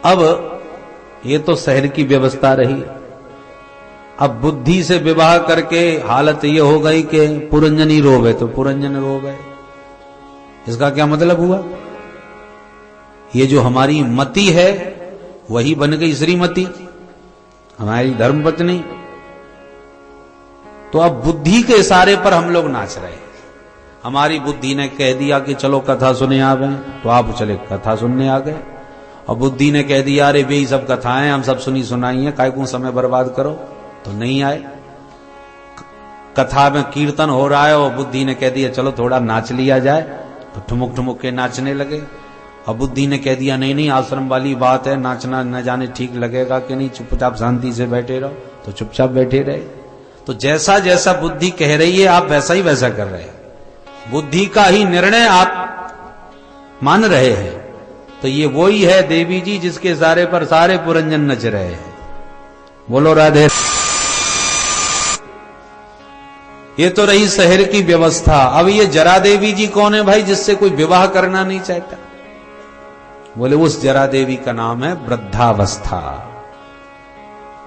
अब ये तो शहर की व्यवस्था रही। अब बुद्धि से विवाह करके हालत ये हो गई कि पुरंजनी रोग है तो पुरंजन रोग है। इसका क्या मतलब हुआ? ये जो हमारी मति है वही बन गई श्रीमती, हमारी धर्मपत्नी। तो अब बुद्धि के इशारे पर हम लोग नाच रहे हैं। हमारी बुद्धि ने कह दिया कि चलो कथा सुने आ गए, तो आप चले कथा सुनने आ गए। और बुद्धि ने कह दिया अरे वे सब कथाएं हम सब सुनी सुनाई हैं, काय को समय बर्बाद करो, तो नहीं आए। कथा में कीर्तन हो रहा है और बुद्धि ने कह दिया चलो थोड़ा नाच लिया जाए, तो ठुमुक ठुमुक के नाचने लगे। और बुद्धि ने कह दिया नहीं नहीं आश्रम वाली बात है, नाचना न जाने ठीक लगेगा कि नहीं, चुपचाप शांति से बैठे रहो, तो चुपचाप बैठे रहे। तो जैसा जैसा बुद्धि कह रही है आप वैसा ही वैसा कर रहे हैं। बुद्धि का ही निर्णय आप मान रहे हैं। तो ये वही है देवी जी जिसके इशारे पर सारे पुरंजन नच रहे हैं। बोलो राधे। ये तो रही शहर की व्यवस्था। अब ये जरा देवी जी कौन है भाई जिससे कोई विवाह करना नहीं चाहता? बोले उस जरा देवी का नाम है वृद्धावस्था।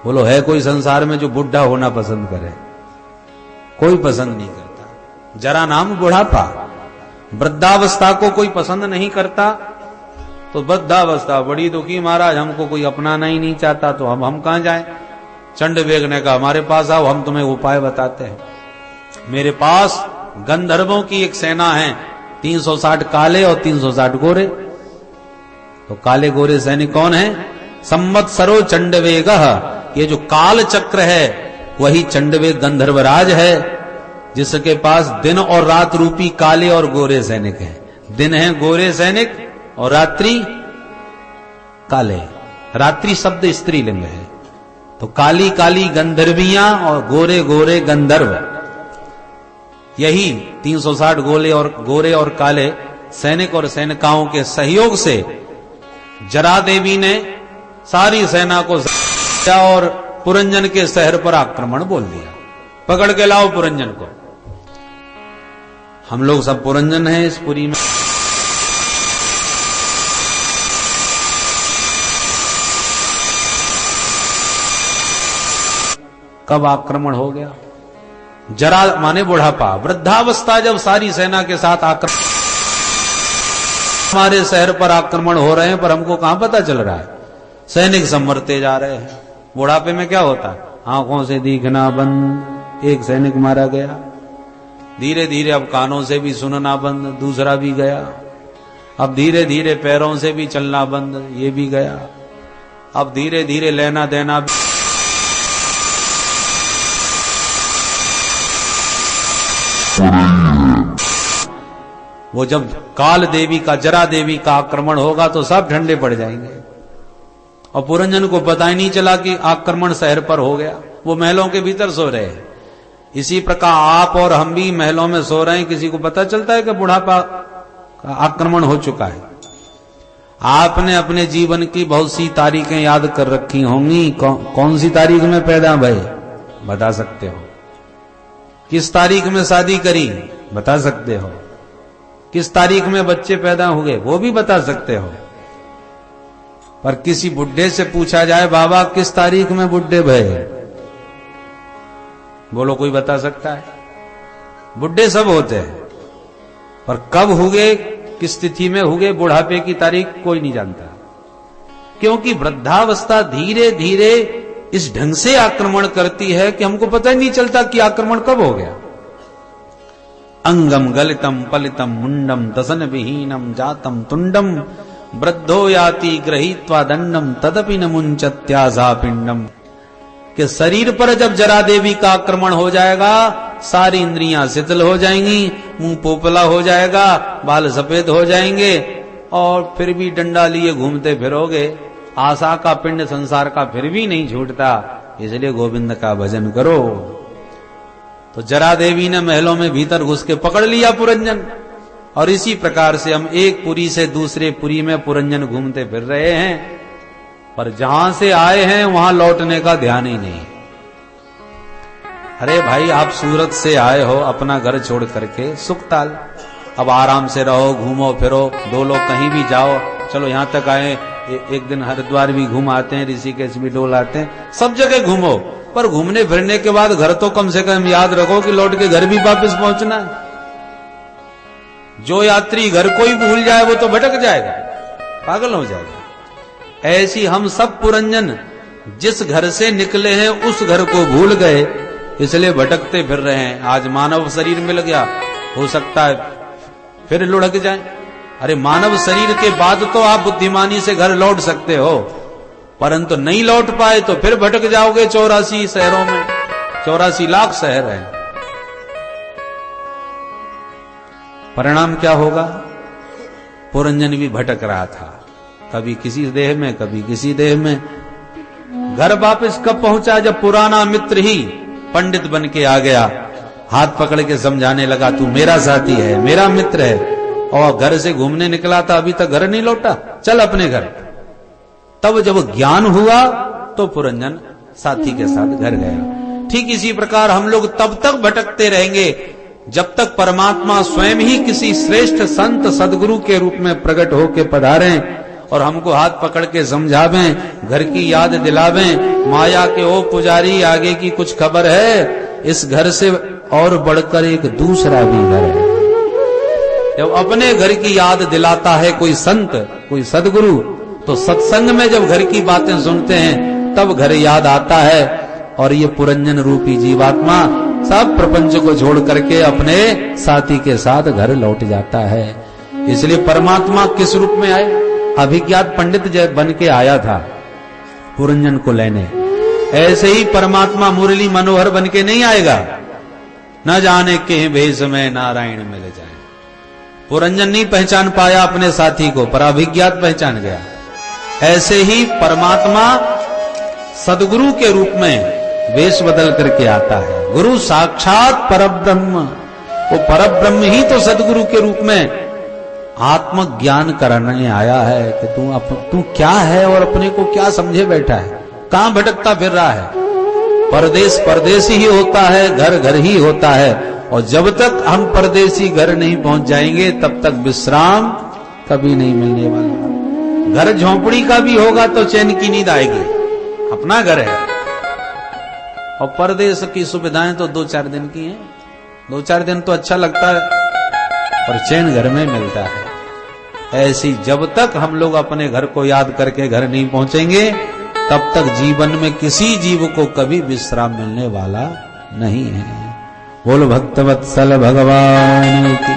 बोलो है कोई संसार में जो बुढ़ा होना पसंद करे? कोई पसंद नहीं करता। जरा नाम बुढ़ापा, वृद्धावस्था को कोई पसंद नहीं करता। तो वृद्धावस्था बड़ी दुखी महाराज, हमको कोई अपनाना ही नहीं चाहता, तो हम कहां जाएं? चंड वेगने का हमारे पास आओ, हम तुम्हें उपाय बताते हैं। मेरे पास गंधर्वों की एक सेना है, 360 काले और 360 गोरे। तो काले गोरे सैनिक कौन है? संवत्सरो चंडवेगः, ये जो काल चक्र है वही चंडवेग गंधर्वराज है, जिसके पास दिन और रात रूपी काले और गोरे सैनिक हैं। दिन है गोरे सैनिक और रात्रि काले। रात्रि शब्द स्त्रीलिंग है। तो काली काली गंधर्वियां और गोरे गोरे गंधर्व, यही 360 गोरे और काले सैनिक और सैनिकाओं के सहयोग से जरा देवी ने सारी सेना को और पुरंजन के शहर पर आक्रमण बोल दिया। पकड़ के लाओ पुरंजन को। हम लोग सब पुरंजन हैं इस पुरी में। कब आक्रमण हो गया? जरा माने बुढ़ापा, वृद्धावस्था जब सारी सेना के साथ आक्रमण, हमारे शहर पर आक्रमण हो रहे हैं, पर हमको कहां पता चल रहा है? सैनिक संवरते जा रहे हैं। बुढ़ापे में क्या होता है? आंखों से दिखना बंद, एक सैनिक मारा गया। धीरे धीरे अब कानों से भी सुनना बंद, दूसरा भी गया। अब धीरे धीरे पैरों से भी चलना बंद, ये भी गया। अब धीरे धीरे लेना देना भी। वो जब काल देवी का, जरा देवी का आक्रमण होगा तो सब ठंडे पड़ जाएंगे। और पुरंजन को पता ही नहीं चला कि आक्रमण शहर पर हो गया। वो महलों के भीतर सो रहे हैं। इसी प्रकार आप और हम भी महलों में सो रहे हैं। किसी को पता चलता है कि बुढ़ापा का आक्रमण हो चुका है? आपने अपने जीवन की बहुत सी तारीखें याद कर रखी होंगी। कौन सी तारीख में पैदा भये बता सकते हो? किस तारीख में शादी करी बता सकते हो? किस तारीख में बच्चे पैदा हुए वो भी बता सकते हो? पर किसी बुढ़े से पूछा जाए बाबा किस तारीख में बुढ़े भये, बोलो कोई बता सकता है? बुढ़े सब होते हैं, पर कब हुए, किस तिथि में हुए, बुढ़ापे की तारीख कोई नहीं जानता। क्योंकि वृद्धावस्था धीरे धीरे इस ढंग से आक्रमण करती है कि हमको पता ही नहीं चलता कि आक्रमण कब हो गया। अंगम गलितम पलितम मुंडम दसन विहीनम जातम तुंडम वृद्धो याति गृहीत्वा दंडम तदपि न मुंचत्यासा पिंडम। कि शरीर पर जब जरा देवी का आक्रमण हो जाएगा सारी इंद्रियां शिथिल हो जाएंगी, मुंह पोपला हो जाएगा, बाल सफेद हो जाएंगे, और फिर भी डंडा लिए घूमते फिरोगे। आशा का पिंड संसार का फिर भी नहीं छूटता, इसलिए गोविंद का भजन करो। तो जरा देवी ने महलों में भीतर घुस के पकड़ लिया पुरंजन। और इसी प्रकार से हम एक पुरी से दूसरे पुरी में पुरंजन घूमते फिर रहे हैं, पर जहां से आए हैं वहां लौटने का ध्यान ही नहीं। अरे भाई आप सूरत से आए हो अपना घर छोड़ करके सुखताल, अब आराम से रहो, घूमो फिरो, डोलो, कहीं भी जाओ। चलो यहां तक आए, एक दिन हरिद्वार भी घूम आते हैं, ऋषिकेश भी डोल आते हैं, सब जगह घूमो, पर घूमने फिरने के बाद घर तो कम से कम याद रखो कि लौट के घर भी वापस पहुंचना है। जो यात्री घर को ही भूल जाए वो तो भटक जाएगा, पागल हो जाएगा। ऐसी हम सब पुरंजन जिस घर से निकले हैं उस घर को भूल गए, इसलिए भटकते फिर रहे हैं। आज मानव शरीर मिल गया, हो सकता है फिर लुढ़क जाए। अरे मानव शरीर के बाद तो आप बुद्धिमानी से घर लौट सकते हो, परंतु नहीं लौट पाए तो फिर भटक जाओगे 84 शहरों में। 84 लाख शहर हैं। परिणाम क्या होगा? पुरंजन भी भटक रहा था, कभी किसी देह में कभी किसी देह में। घर वापस कब पहुंचा? जब पुराना मित्र ही पंडित बन के आ गया, हाथ पकड़ के समझाने लगा, तू मेरा साथी है, मेरा मित्र है, और घर से घूमने निकला था, अभी तक घर नहीं लौटा, चल अपने घर। तब जब ज्ञान हुआ तो पुरंजन साथी के साथ घर गया। ठीक इसी प्रकार हम लोग तब तक भटकते रहेंगे जब तक परमात्मा स्वयं ही किसी श्रेष्ठ संत सदगुरु के रूप में प्रकट होके पधारें और हमको हाथ पकड़ के समझावें, घर की याद दिलावें, माया के ओ पुजारी आगे की कुछ खबर है, इस घर से और बढ़कर एक दूसरा भी घर है। जब अपने घर की याद दिलाता है कोई संत, कोई सदगुरु, तो सत्संग में जब घर की बातें सुनते हैं तब घर याद आता है, और ये पुरंजन रूपी जीवात्मा सब प्रपंच को छोड़ करके अपने साथी के साथ घर लौट जाता है। इसलिए परमात्मा किस रूप में आए? अभिज्ञात पंडित जब बन के आया था पुरंजन को लेने, ऐसे ही परमात्मा मुरली मनोहर बन के नहीं आएगा। न जाने के भेष में नारायण मिल जाए। पुरंजन नहीं पहचान पाया अपने साथी को, पर अभिज्ञात पहचान गया। ऐसे ही परमात्मा सदगुरु के रूप में वेश बदल करके आता है। गुरु साक्षात परब्रह्म, वो परब्रह्म ही तो सदगुरु के रूप में आत्मज्ञान कराने आया है कि तू क्या है और अपने को क्या समझे बैठा है, कहां भटकता फिर रहा है। परदेश परदेसी ही होता है, घर घर ही होता है, और जब तक हम परदेसी घर नहीं पहुंच जाएंगे तब तक विश्राम कभी नहीं मिलने वाला। घर झोंपड़ी का भी होगा तो चैन की नींद आएगी, अपना घर है। और परदेश की सुविधाएं तो 2-4 दिन की हैं, 2-4 दिन तो अच्छा लगता है, और चैन घर में मिलता है। ऐसी जब तक हम लोग अपने घर को याद करके घर नहीं पहुंचेंगे तब तक जीवन में किसी जीव को कभी विश्राम मिलने वाला नहीं है। बोल भक्तवत्सल भगवान की।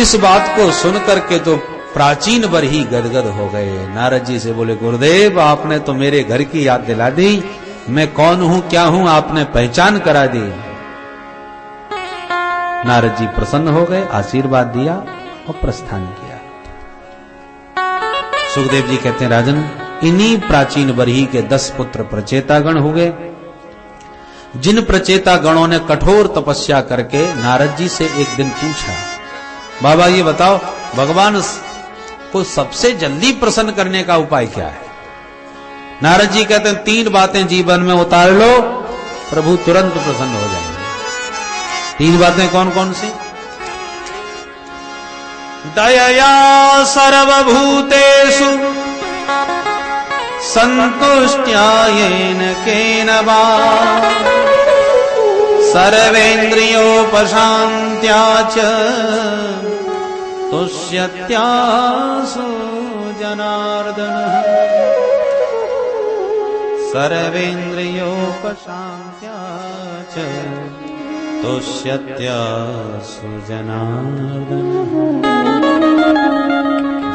इस बात को सुनकर के तो प्राचीन वर ही गदगद हो गए। नारद जी से बोले, गुरुदेव आपने तो मेरे घर की याद दिला दी, मैं कौन हूं क्या हूं आपने पहचान करा दी। नारद जी प्रसन्न हो गए, आशीर्वाद दिया और प्रस्थान किया। सुखदेव जी कहते हैं, राजन इन्हीं प्राचीन बरही के 10 पुत्र प्रचेतागण हो गए, जिन प्रचेता गणों ने कठोर तपस्या करके नारद जी से एक दिन पूछा, बाबा ये बताओ भगवान को सबसे जल्दी प्रसन्न करने का उपाय क्या है। नारद जी कहते हैं 3 बातें जीवन में उतार लो, प्रभु तुरंत प्रसन्न हो जाएंगे। 3 बातें कौन कौन सी? दयया सर्वभूतेषु संतुष्ट्या येन केन वा सर्वेन्द्रियोपशान्त्या च तुष्यत्यासु जनार्दनः। सर्वेन्द्रियोपशान्त्या च तुष्यत्यासु जनार्दनः।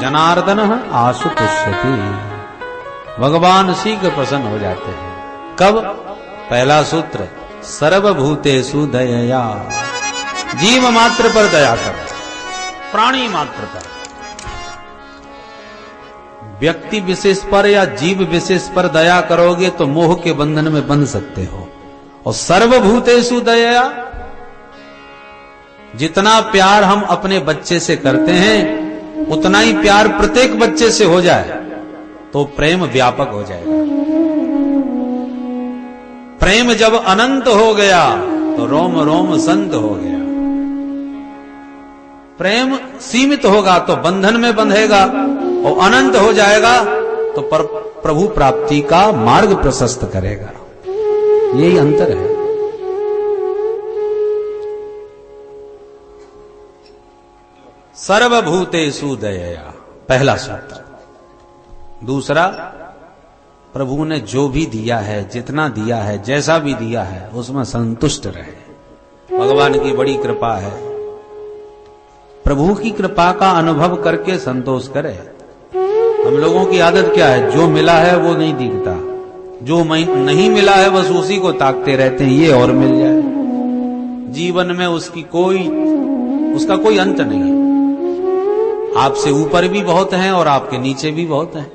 जनार्दनः आसु तुष्यति, भगवान शीघ्र प्रसन्न हो जाते हैं। कब? पहला सूत्र, सर्वभूतेषु दयया, जीव मात्र पर दया करो, प्राणी मात्र पर। व्यक्ति विशेष पर या जीव विशेष पर दया करोगे तो मोह के बंधन में बंध सकते हो। और सर्वभूतेषु दयया, जितना प्यार हम अपने बच्चे से करते हैं उतना ही प्यार प्रत्येक बच्चे से हो जाए तो प्रेम व्यापक हो जाएगा। प्रेम जब अनंत हो गया तो रोम रोम संत हो गया। प्रेम सीमित होगा तो बंधन में बंधेगा, और अनंत हो जाएगा तो प्रभु प्राप्ति का मार्ग प्रशस्त करेगा। यही अंतर है। सर्वभूतेषु दयया, पहला सूत्र। दूसरा, प्रभु ने जो भी दिया है, जितना दिया है, जैसा भी दिया है, उसमें संतुष्ट रहे। भगवान की बड़ी कृपा है, प्रभु की कृपा का अनुभव करके संतोष करे। हम लोगों की आदत क्या है, जो मिला है वो नहीं दिखता, जो नहीं मिला है बस उसी को ताकते रहते हैं, ये और मिल जाए। जीवन में उसका कोई अंत नहीं है। आपसे ऊपर भी बहुत हैं और आपके नीचे भी बहुत हैं।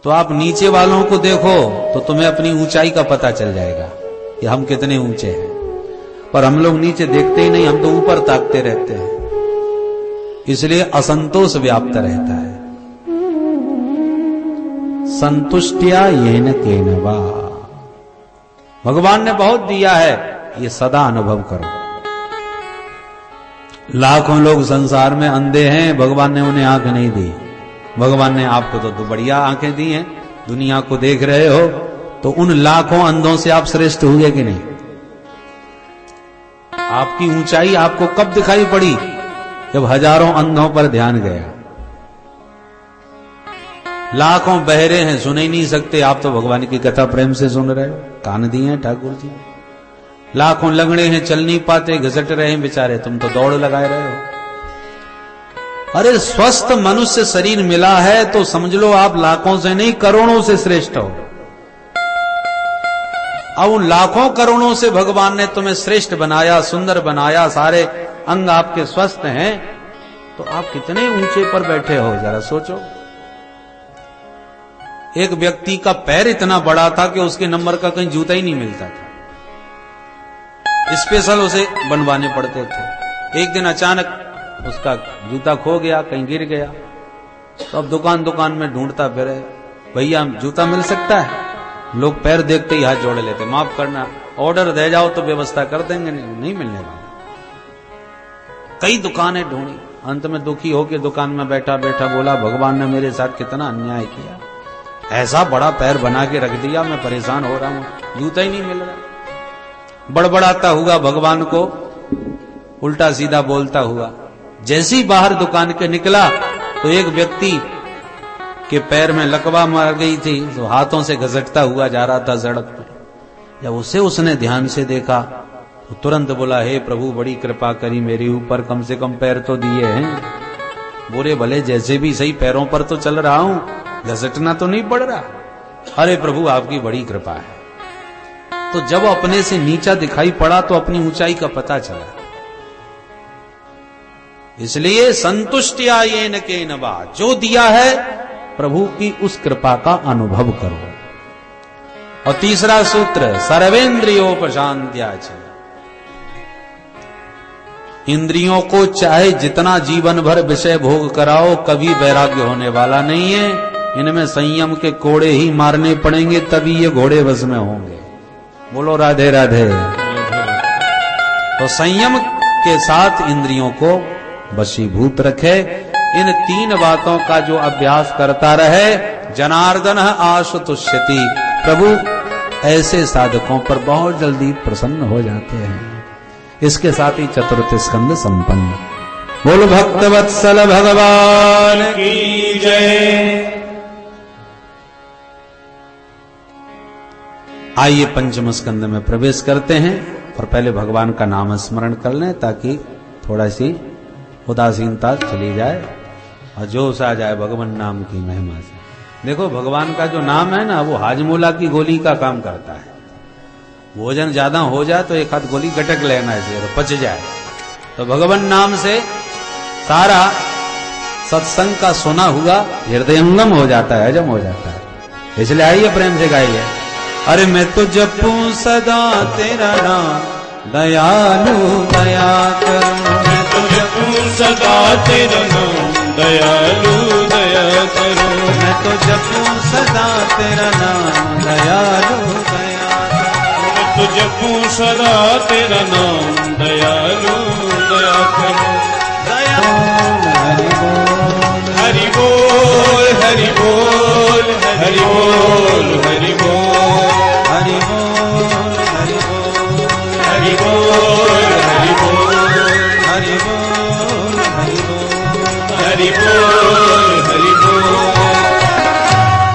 तो आप नीचे वालों को देखो तो तुम्हें अपनी ऊंचाई का पता चल जाएगा कि हम कितने ऊंचे हैं। पर हम लोग नीचे देखते ही नहीं, हम तो ऊपर ताकते रहते हैं, इसलिए असंतोष व्याप्त रहता है। संतुष्टिया येन केनवा, भगवान ने बहुत दिया है, ये सदा अनुभव करो। लाखों लोग संसार में अंधे हैं, भगवान ने उन्हें आंख नहीं दी। भगवान ने आपको तो बढ़िया आंखें दी हैं, दुनिया को देख रहे हो, तो उन लाखों अंधों से आप श्रेष्ठ हुए कि नहीं? आपकी ऊंचाई आपको कब दिखाई पड़ी? जब हजारों अंधों पर ध्यान गया। लाखों बहरे हैं, सुन ही नहीं सकते, आप तो भगवान की कथा प्रेम से सुन रहे हो, कान दिए हैं ठाकुर जी। लाखों लंगड़े हैं, चल नहीं पाते, घसट रहे हैं बेचारे, तुम तो दौड़ लगाए रहे हो। अरे स्वस्थ मनुष्य शरीर मिला है तो समझ लो आप लाखों से नहीं, करोड़ों से श्रेष्ठ हो। अब उन लाखों करोड़ों से भगवान ने तुम्हें श्रेष्ठ बनाया, सुंदर बनाया, सारे अंग आपके स्वस्थ हैं, तो आप कितने ऊंचे पर बैठे हो, जरा सोचो। एक व्यक्ति का पैर इतना बड़ा था कि उसके नंबर का कहीं जूता ही नहीं मिलता था, स्पेशल उसे बनवाने पड़ते थे। एक दिन अचानक उसका जूता खो गया, कहीं गिर गया, तो अब दुकान दुकान में ढूंढता फिरे, भैया जूता मिल सकता है? लोग पैर देखते ही हाथ जोड़ लेते, माफ करना, ऑर्डर दे जाओ तो व्यवस्था कर देंगे, नहीं मिलने वाला। कई दुकानें ढूंढी, अंत में दुखी होकर दुकान में बैठा बैठा बोला, भगवान ने मेरे साथ कितना अन्याय किया, ऐसा बड़ा पैर बना के रख दिया, मैं परेशान हो रहा हूं, जूता ही नहीं मिल रहा। बड़बड़ाता हुआ भगवान को उल्टा सीधा बोलता हुआ जैसे ही बाहर दुकान के निकला तो एक व्यक्ति के पैर में लकवा मार गई थी, तो हाथों से घसटता हुआ जा रहा था सड़क पे। जब उसे उसने ध्यान से देखा तो तुरंत बोला, हे प्रभु बड़ी कृपा करी मेरे ऊपर, कम से कम पैर तो दिए हैं, बुरे भले जैसे भी सही पैरों पर तो चल रहा हूं, घसटना तो नहीं पड़ रहा। अरे प्रभु आपकी बड़ी कृपा है। तो जब अपने से नीचा दिखाई पड़ा तो अपनी ऊंचाई का पता चला। इसलिए संतुष्टिया येन केनवा, जो दिया है प्रभु की उस कृपा का अनुभव करो। और तीसरा सूत्र, सर्वेंद्रियोपशांत्या च, इंद्रियों को चाहे जितना जीवन भर विषय भोग कराओ, कभी वैराग्य होने वाला नहीं है। इनमें संयम के कोड़े ही मारने पड़ेंगे, तभी ये घोड़े वश में होंगे। बोलो राधे राधे। तो संयम के साथ इंद्रियों को वशीभूत रखे। इन तीन बातों का जो अभ्यास करता रहे, जनार्दन आशुतुष्यति, प्रभु ऐसे साधकों पर बहुत जल्दी प्रसन्न हो जाते हैं। इसके साथ ही चतुर्थ स्कंद संपन्न। बोलो भक्तवत्सल भगवान की जय। आइए पंचम स्कंद में प्रवेश करते हैं, और पहले भगवान का नाम स्मरण कर लें ताकि थोड़ा सी उदासीनता चली जाए और जोश आ जाए भगवान नाम की महिमा से। देखो भगवान का जो नाम है ना, वो हाजमोला की गोली का काम करता है। भोजन ज्यादा हो जाए तो एक हाथ गोली गटक लेना है और पच जाए। तो भगवान नाम से सारा सत्संग का सुना हुआ हृदयंगम हो जाता है, हजम हो जाता है। इसलिए आइए प्रेम से गाइए, अरे मैं तो जपूं सदा तेरा नाम, दयालु दया करो। मैं तो जपूं सदा तेरा नाम, दयालु दया करो। मैं तो जपूं सदा तेरा नाम, दयालु दया करो। मैं तो जपूं सदा तेरा नाम, दयालु दया करो। हरि बोल हरि बोल हरि बोल हरि बोल हरि बोल हरि बोल हरि बोल हरि बोल हरि बोल हरि बोल हरि बोल हरि बोल हरि बोल।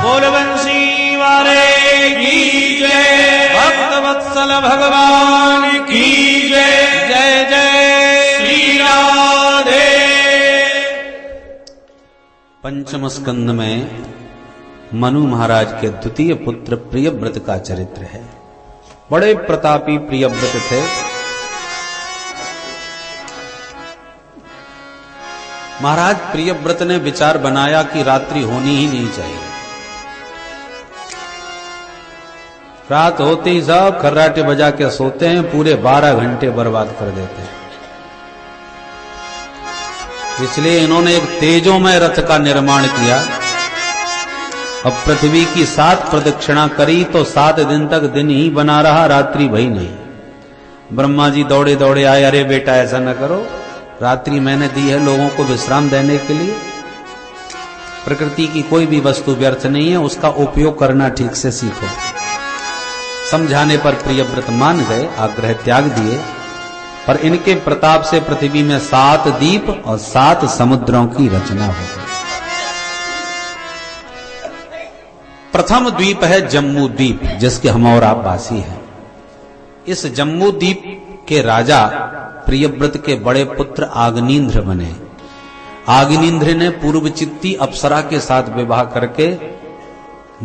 बोल बंसी वाले की जय, भक्त वत्सल भगवान की जय, जय जय। श्री राधे। पंचम स्कंद में मनु महाराज के द्वितीय पुत्र प्रियव्रत का चरित्र है। बड़े प्रतापी प्रियव्रत थे। महाराज प्रियव्रत ने विचार बनाया कि रात्रि होनी ही नहीं चाहिए। रात होते ही सब खर्राटे बजा के सोते हैं, पूरे 12 घंटे बर्बाद कर देते हैं। इसलिए इन्होंने एक तेजोमय रथ का निर्माण किया। अब पृथ्वी की 7 प्रदक्षिणा करी तो 7 दिन तक दिन ही बना रहा, रात्रि भई नहीं। ब्रह्मा जी दौड़े दौड़े आए, अरे बेटा ऐसा न करो, रात्रि मैंने दी है लोगों को विश्राम देने के लिए। प्रकृति की कोई भी वस्तु व्यर्थ नहीं है, उसका उपयोग करना ठीक से सीखो। समझाने पर प्रियव्रत मान गए, आग्रह त्याग दिए। पर इनके प्रताप से पृथ्वी में 7 द्वीप और 7 समुद्रों की रचना हो गई। प्रथम द्वीप है जम्मू द्वीप, जिसके हम और आप वासी हैं। इस जम्मू द्वीप के राजा प्रियव्रत के बड़े पुत्र आग्नेन्द्र बने। आग्नेन्द्र ने पूर्व चित्ती अप्सरा के साथ विवाह करके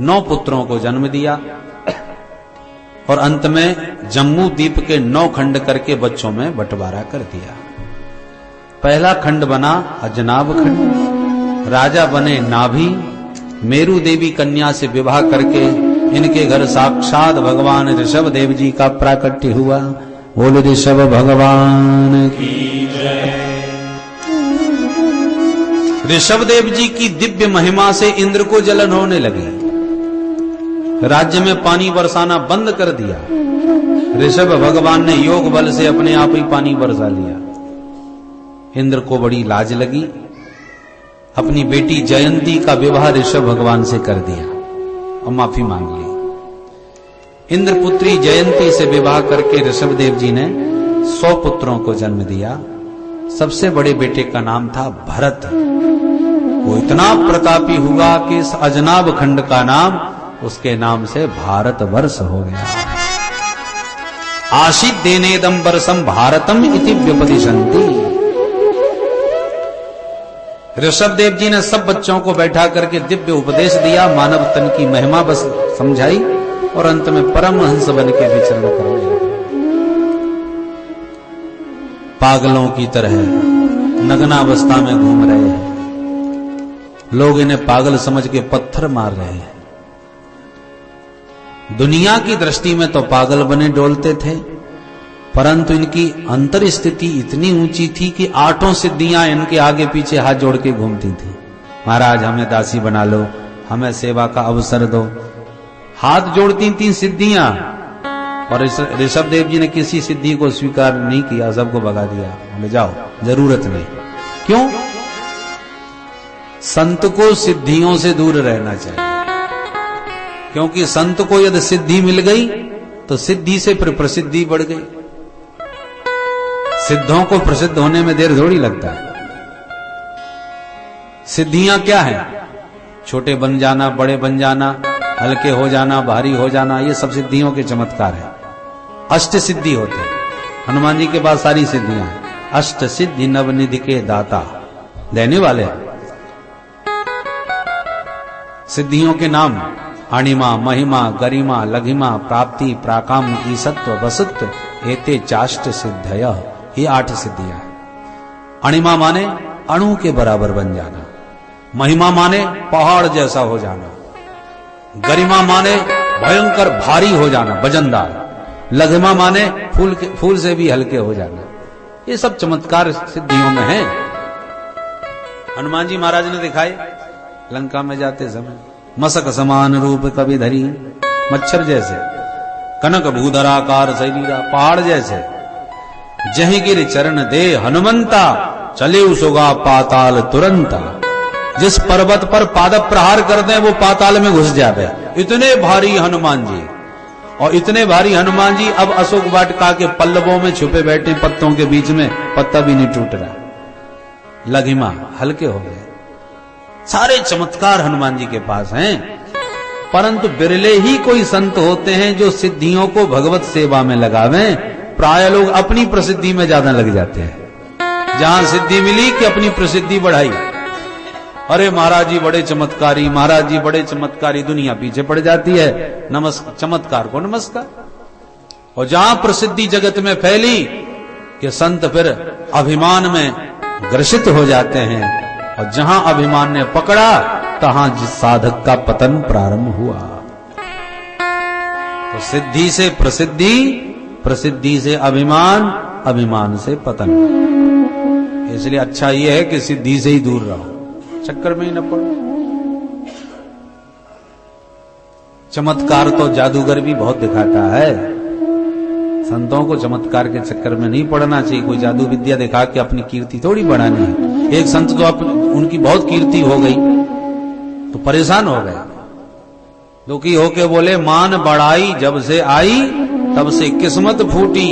9 पुत्रों को जन्म दिया और अंत में जम्मू द्वीप के 9 खंड करके बच्चों में बंटवारा कर दिया। पहला खंड बना अजनाब खंड। राजा बने नाभि। मेरू देवी कन्या से विवाह करके इनके घर साक्षात भगवान ऋषभ देव जी का प्राकट्य हुआ। बोल ऋषभ भगवान की जय। ऋषभ देव जी की दिव्य महिमा से इंद्र को जलन होने लगी। राज्य में पानी बरसाना बंद कर दिया। ऋषभ भगवान ने योग बल से अपने आप ही पानी बरसा लिया। इंद्र को बड़ी लाज लगी। अपनी बेटी जयंती का विवाह ऋषभ भगवान से कर दिया और माफी मांग ली। इंद्र पुत्री जयंती से विवाह करके ऋषभ देव जी ने 100 पुत्रों को जन्म दिया। सबसे बड़े बेटे का नाम था भरत। वो इतना प्रतापी हुआ कि इस अजनाब खंड का नाम उसके नाम से भारत वर्ष हो गया। आशीत देनेदम वर्षम भारतम इति व्यपदिशन्ति। ऋषभ देव जी ने सब बच्चों को बैठा करके दिव्य उपदेश दिया, मानव तन की महिमा बस समझाई और अंत में परमहंस बन के विचरण करने लगे। पागलों की तरह नग्नावस्था में घूम रहे हैं। लोग इन्हें पागल समझ के पत्थर मार रहे हैं। दुनिया की दृष्टि में तो पागल बने डोलते थे, परंतु इनकी अंतर स्थिति इतनी ऊंची थी कि 8 सिद्धियां इनके आगे पीछे हाथ जोड़ के घूमती थी। महाराज हमें दासी बना लो, हमें सेवा का अवसर दो। हाथ जोड़ती थी सिद्धियां। और ऋषभ देव जी ने किसी सिद्धि को स्वीकार नहीं किया, सबको भगा दिया। बोले जाओ, जरूरत नहीं। क्यों? संत को सिद्धियों से दूर रहना चाहिए, क्योंकि संत को यदि सिद्धि मिल गई तो सिद्धि से फिर प्रसिद्धि बढ़ गई। सिद्धों को प्रसिद्ध होने में देर थोड़ी लगता है। सिद्धियां क्या है? छोटे बन जाना, बड़े बन जाना, हल्के हो जाना, भारी हो जाना, ये सब सिद्धियों के चमत्कार है। अष्ट सिद्धि होते हैं। हनुमान जी के पास सारी सिद्धियां हैं। अष्ट सिद्धि नवनिधि के दाता, देने वाले हैं। सिद्धियों के नाम अणिमा, महिमा, गरिमा, लघिमा, प्राप्ति, प्राकाम, ईसत्व, वसुत्व, एते चाष्ट सिद्धय। ये 8 सिद्धियां हैं। अणिमा माने अणु के बराबर बन जाना। महिमा माने पहाड़ जैसा हो जाना। गरिमा माने भयंकर भारी हो जाना, वजनदार। लघिमा माने फूल से भी हल्के हो जाना। ये सब चमत्कार सिद्धियों में हैं। हनुमान जी महाराज ने दिखाए लंका में जाते समय। मसक समान रूप कभी धरी, मच्छर जैसे, कनक भूधराकार शरीरा, पहाड़ जैसे। जहीं गिर चरण दे हनुमंता, चले सुगा पाताल तुरंता। जिस पर्वत पर पाद प्रहार कर दें वो पाताल में घुस जावे, इतने भारी हनुमान जी। और इतने भारी हनुमान जी अब अशोक वाटिका के पल्लवों में छुपे बैठे, पत्तों के बीच में, पत्ता भी नहीं टूट रहा, लघिमा हल्के हो गए। सारे चमत्कार हनुमान जी के पास हैं, परंतु बिरले ही कोई संत होते हैं जो सिद्धियों को भगवत सेवा में लगावें। प्राय लोग अपनी प्रसिद्धि में ज्यादा लग जाते हैं, जहां सिद्धि मिली कि अपनी प्रसिद्धि बढ़ाई, अरे महाराज जी बड़े चमत्कारी, महाराज जी बड़े चमत्कारी, दुनिया पीछे पड़ जाती है। चमत्कार को नमस्कार। और जहां प्रसिद्धि जगत में फैली कि संत फिर अभिमान में ग्रसित हो जाते हैं, और जहां अभिमान ने पकड़ा तहां जिस साधक का पतन प्रारंभ हुआ। तो सिद्धि से प्रसिद्धि, प्रसिद्धि से अभिमान, अभिमान से पतन। इसलिए अच्छा यह है कि सिद्धि से ही दूर रहो, चक्कर में ही न पड़ो। चमत्कार तो जादूगर भी बहुत दिखाता है, संतों को चमत्कार के चक्कर में नहीं पड़ना चाहिए। कोई जादू विद्या दिखा के अपनी कीर्ति थोड़ी बढ़ानी है। एक संत तो उनकी बहुत कीर्ति हो गई तो परेशान हो गए, दुखी होके बोले, मान बढ़ाई जब से आई तब से किस्मत फूटी।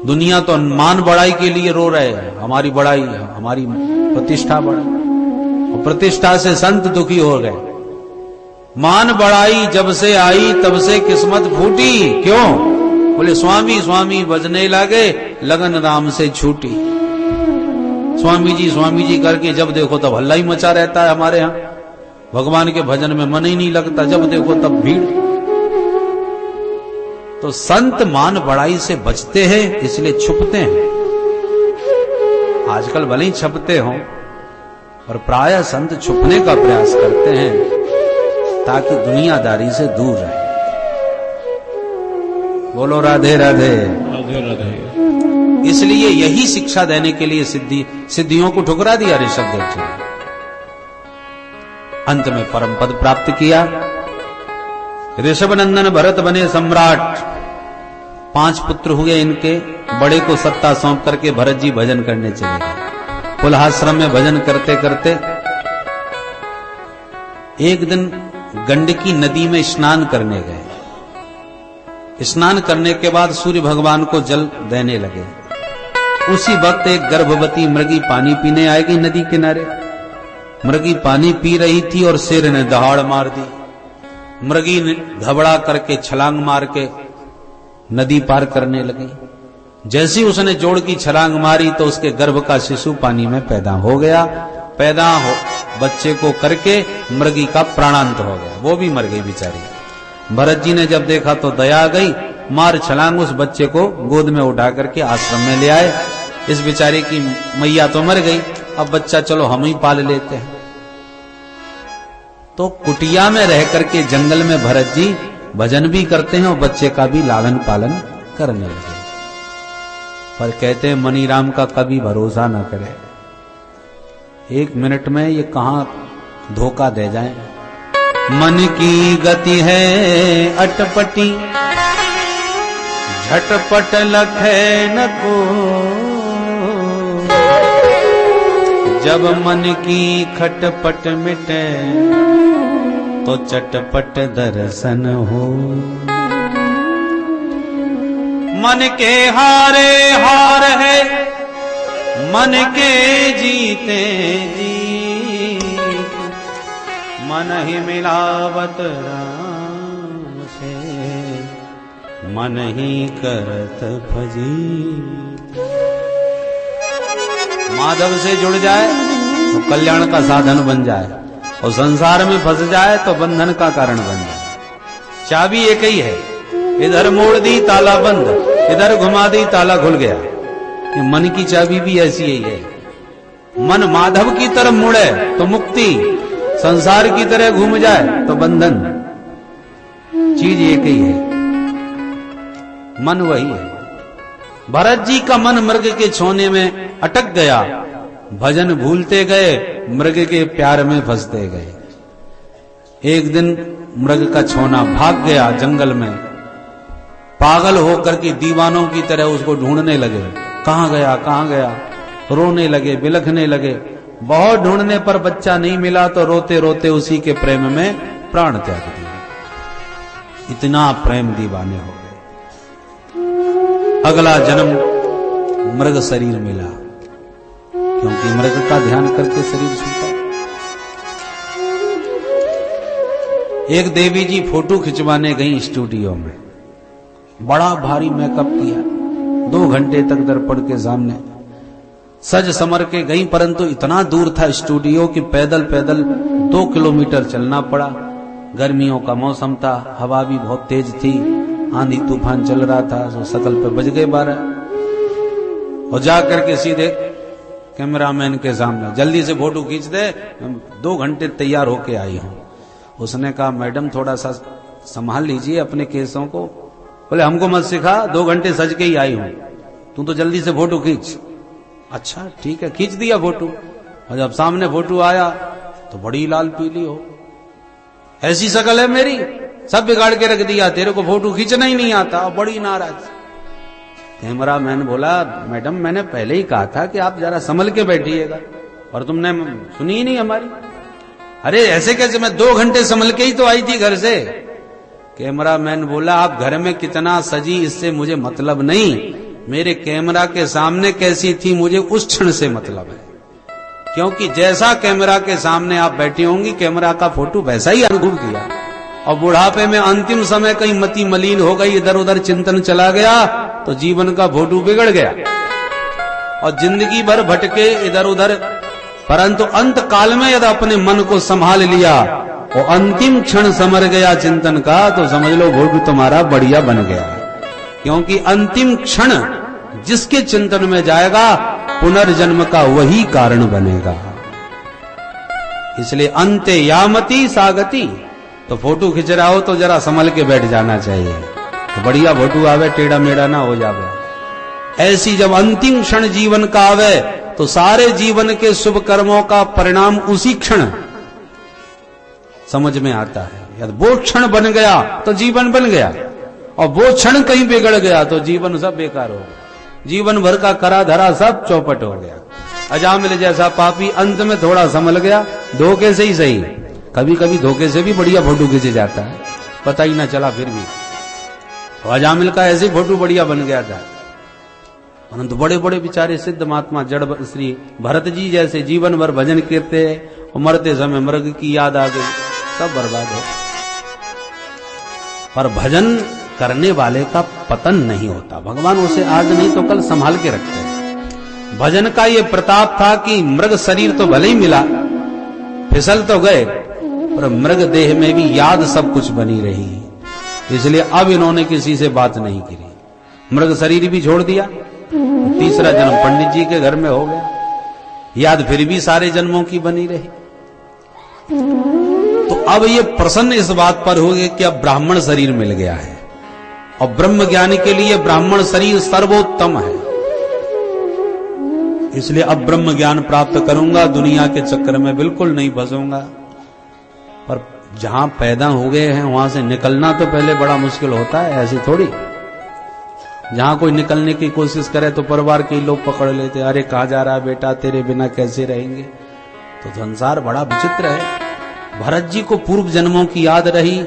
दुनिया तो मान बढ़ाई के लिए रो रहे हैं, हमारी बढ़ाई, हमारी प्रतिष्ठा बढ़ाई, और प्रतिष्ठा से संत दुखी हो गए। मान बढ़ाई जब से आई तब से किस्मत फूटी। क्यों? बोले स्वामी स्वामी बजने लगे, लगन राम से छूटी। स्वामी जी करके जब देखो तब हल्ला ही मचा रहता है हमारे यहां, भगवान के भजन में मन ही नहीं लगता, जब देखो तब भीड़। तो संत मान बढ़ाई से बचते हैं, इसलिए छुपते हैं। आजकल भले ही छपते हो, और प्रायः संत छुपने का प्रयास करते हैं ताकि दुनियादारी से दूर रहे। बोलो राधे राधे राधे राधे। इसलिए यही शिक्षा देने के लिए सिद्धियों को ठुकरा दिया ऋषभ देव जी ने। अंत में परम पद प्राप्त किया। ऋषभ नंदन भरत बने सम्राट। 5 पुत्र हुए इनके। बड़े को सत्ता सौंप करके भरत जी भजन करने चले गए। पुलहाश्रम में भजन करते करते एक दिन गंडकी नदी में स्नान करने गए। स्नान करने के बाद सूर्य भगवान को जल देने लगे। उसी वक्त एक गर्भवती मृगी पानी पीने आएगी नदी किनारे। मृगी पानी पी रही थी और शेर ने दहाड़ मार दी। मृगी ने घबरा करके छलांग मार के नदी पार करने लगी। जैसी उसने जोड़ की छलांग मारी तो उसके गर्भ का शिशु पानी में पैदा हो गया। पैदा हो बच्चे को करके मृगी का प्राणांत हो गया, वो भी मर गई बेचारी। भरत जी ने जब देखा तो दया आ गई, मार छलांग उस बच्चे को गोद में उठा करके आश्रम में ले आए। इस बेचारे की मैया तो मर गई, अब बच्चा चलो हम ही पाल लेते हैं। तो कुटिया में रह करके जंगल में भरत जी भजन भी करते हैं और बच्चे का भी लालन पालन करने लगे। पर कहते हैं मनीराम का कभी भरोसा न करे, 1 मिनट में ये कहां धोखा दे जाए। मन की गति है अटपटी, झटपट लखे न को। जब मन की खटपट मिटे तो चटपट दर्शन हो। मन के हारे हार है, मन के जीते जीत। मन ही मिलावत राम से, मन ही करत फजीत। माधव से जुड़ जाए तो कल्याण का साधन बन जाए, और संसार में फंस जाए तो बंधन का कारण बन जाए। चाबी एक ही है, इधर मोड़ दी ताला बंद, इधर घुमा दी ताला खुल गया। ये मन की चाबी भी ऐसी ही है। मन माधव की तरफ मुड़े तो मुक्ति, संसार की तरह घूम जाए तो बंधन। चीज एक ही है, मन वही है। भरत जी का मन मृग के छोने में अटक गया। भजन भूलते गए, मृग के प्यार में फंसते गए। एक दिन मृग का छोना भाग गया जंगल में। पागल होकर के दीवानों की तरह उसको ढूंढने लगे, कहां गया कहां गया। रोने लगे, बिलखने लगे। बहुत ढूंढने पर बच्चा नहीं मिला तो रोते रोते उसी के प्रेम में प्राण त्याग दिए। इतना प्रेम दीवाने हो गए। अगला जन्म मृग शरीर मिला, क्योंकि मृग का ध्यान करके शरीर छूटा। एक देवी जी फोटो खिंचवाने गई स्टूडियो में, बड़ा भारी मेकअप किया, 2 घंटे तक दर्पण के सामने सज समर के गई, परंतु इतना दूर था स्टूडियो कि पैदल पैदल 2 किलोमीटर चलना पड़ा। गर्मियों का मौसम था, हवा भी बहुत तेज थी, आंधी तूफान चल रहा था, तो शकल पे बज गए 12 और जाकर के सीधे कैमरामैन के सामने, जल्दी से फोटो खींच दे, 2 घंटे तैयार होके आई हूं। उसने कहा मैडम थोड़ा सा संभाल लीजिए अपने केसों को। बोले हमको मत सिखा, 2 घंटे सज के ही आई हूं, तू तो जल्दी से फोटो खींच। अच्छा ठीक है, खींच दिया फोटो। और जब सामने फोटो आया तो बड़ी लाल पीली हो, ऐसी शकल है मेरी, सब बिगाड़ के रख दिया, तेरे को फोटो खींचना ही नहीं आता। और बड़ी नाराज। कैमरामैन बोला मैडम मैंने पहले ही कहा था कि आप जरा संभल के बैठिएगा, और तुमने सुनी ही नहीं हमारी। अरे ऐसे कैसे, मैं 2 घंटे संभल के ही तो आई थी घर से। कैमरामैन बोला आप घर में कितना सजी इससे मुझे मतलब नहीं, मेरे कैमरा के सामने कैसी थी मुझे उस क्षण से मतलब है, क्योंकि जैसा कैमरा के सामने आप बैठी होंगी कैमरा का फोटो वैसा ही अनुभव किया। और बुढ़ापे में अंतिम समय कहीं मति मलिन हो गई, इधर उधर चिंतन चला गया तो जीवन का फोटो बिगड़ गया और जिंदगी भर भटके इधर उधर, परंतु अंत काल में यदि अपने मन को संभाल लिया और अंतिम क्षण समर गया चिंतन का, तो समझ लो फोटो तुम्हारा बढ़िया बन गया। क्योंकि अंतिम क्षण जिसके चिंतन में जाएगा पुनर्जन्म का वही कारण बनेगा। इसलिए अंते यामति सागति, तो फोटो खिंच रहा हो तो जरा संभल के बैठ जाना चाहिए, तो बढ़िया फोटो आवे, टेढ़ा मेढ़ा ना हो जावे। ऐसी जब अंतिम क्षण जीवन का आवे तो सारे जीवन के शुभ कर्मों का परिणाम उसी क्षण समझ में आता है। यदि वो क्षण बन गया तो जीवन बन गया, और वो क्षण कहीं बिगड़ गया तो जीवन सब बेकार हो गया, जीवन भर का करा धरा सब चौपट हो गया। अजामिल जैसा पापी अंत में थोड़ा संभल गया, धोखे से ही सही, कभी कभी धोखे से भी बढ़िया फोटो खींचे जाता है, पता ही ना चला फिर भी। तो अजामिल का ऐसे फोटो बढ़िया बन गया था, परंतु बड़े बड़े बेचारे सिद्ध महात्मा जड़ श्री भरत जी जैसे जीवन भर भजन करते और मरते समय मृग की याद आ गई, सब बर्बाद हो। पर भजन करने वाले का पतन नहीं होता, भगवान उसे आज नहीं तो कल संभाल के रखते हैं। भजन का ये प्रताप था कि मृग शरीर तो भले ही मिला, फिसल तो गए, पर मृग देह में भी याद सब कुछ बनी रही। इसलिए अब इन्होंने किसी से बात नहीं की, मृग शरीर भी छोड़ दिया, तीसरा जन्म पंडित जी के घर में हो गया, याद फिर भी सारे जन्मों की बनी रही। तो अब ये प्रसन्न इस बात पर हो गए कि अब ब्राह्मण शरीर मिल गया है, और ब्रह्म ज्ञानी के लिए ब्राह्मण शरीर सर्वोत्तम है। इसलिए अब ब्रह्म ज्ञान प्राप्त करूंगा, दुनिया के चक्कर में बिल्कुल नहीं फंसूंगा। पर जहां पैदा हो गए हैं वहां से निकलना तो पहले बड़ा मुश्किल होता है, ऐसी थोड़ी। जहां कोई निकलने की कोशिश करे तो परिवार के लोग पकड़ लेते, अरे कहां जा रहा है बेटा, तेरे बिना कैसे रहेंगे। तो संसार बड़ा विचित्र है। भरत जी को पूर्व जन्मों की याद रही,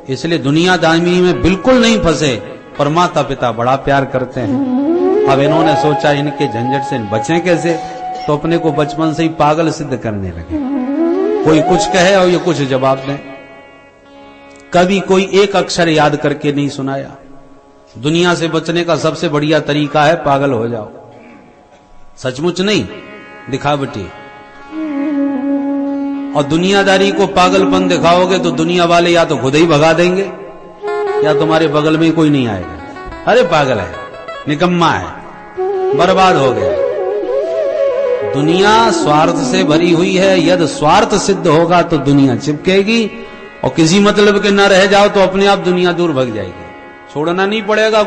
इसलिए दुनियादारी में बिल्कुल नहीं फंसे, पर माता पिता बड़ा प्यार करते हैं। अब इन्होंने सोचा इनके झंझट से बचें कैसे, तो अपने को बचपन से ही पागल सिद्ध करने लगे। कोई कुछ कहे और ये कुछ जवाब दें, कभी कोई एक अक्षर याद करके नहीं सुनाया। दुनिया से बचने का सबसे बढ़िया तरीका है पागल हो जाओ, सचमुच नहीं दिखावटी। और दुनियादारी को पागलपन दिखाओगे तो दुनिया वाले या तो खुद ही भगा देंगे या तुम्हारे बगल में कोई नहीं आएगा, अरे पागल है, निकम्मा है, बर्बाद हो गया। दुनिया स्वार्थ से भरी हुई है, यदि स्वार्थ सिद्ध होगा तो दुनिया चिपकेगी, और किसी मतलब के न रह जाओ तो अपने आप दुनिया दूर भग जाएगी, छोड़ना नहीं पड़ेगा,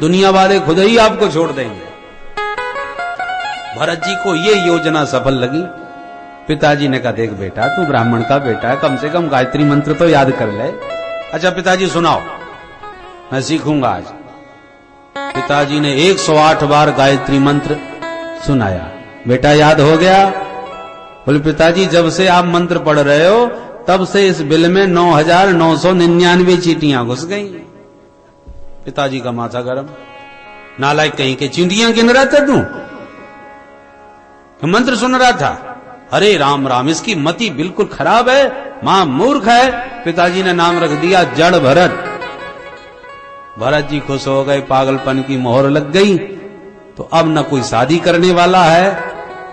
दुनिया वाले खुद ही आपको छोड़ देंगे। भरत जी को ये योजना सफल लगी। पिताजी ने कहा देख बेटा तू ब्राह्मण का बेटा है, कम से कम गायत्री मंत्र तो याद कर ले। अच्छा पिताजी सुनाओ, मैं सीखूंगा आज। पिताजी ने 108 बार गायत्री मंत्र सुनाया। बेटा याद हो गया? बोले पिताजी जब से आप मंत्र पढ़ रहे हो तब से इस बिल में 9,999 चींटियां घुस गई। पिताजी का माथा गरम, नालायक कहीं के चींटियां गिन रहा था तू, मंत्र सुन रहा था। अरे राम राम, इसकी मति बिल्कुल खराब है, मां मूर्ख है। पिताजी ने नाम रख दिया जड़ भरत। भरत जी खुश हो गए, पागलपन की मोहर लग गई। तो अब न कोई शादी करने वाला है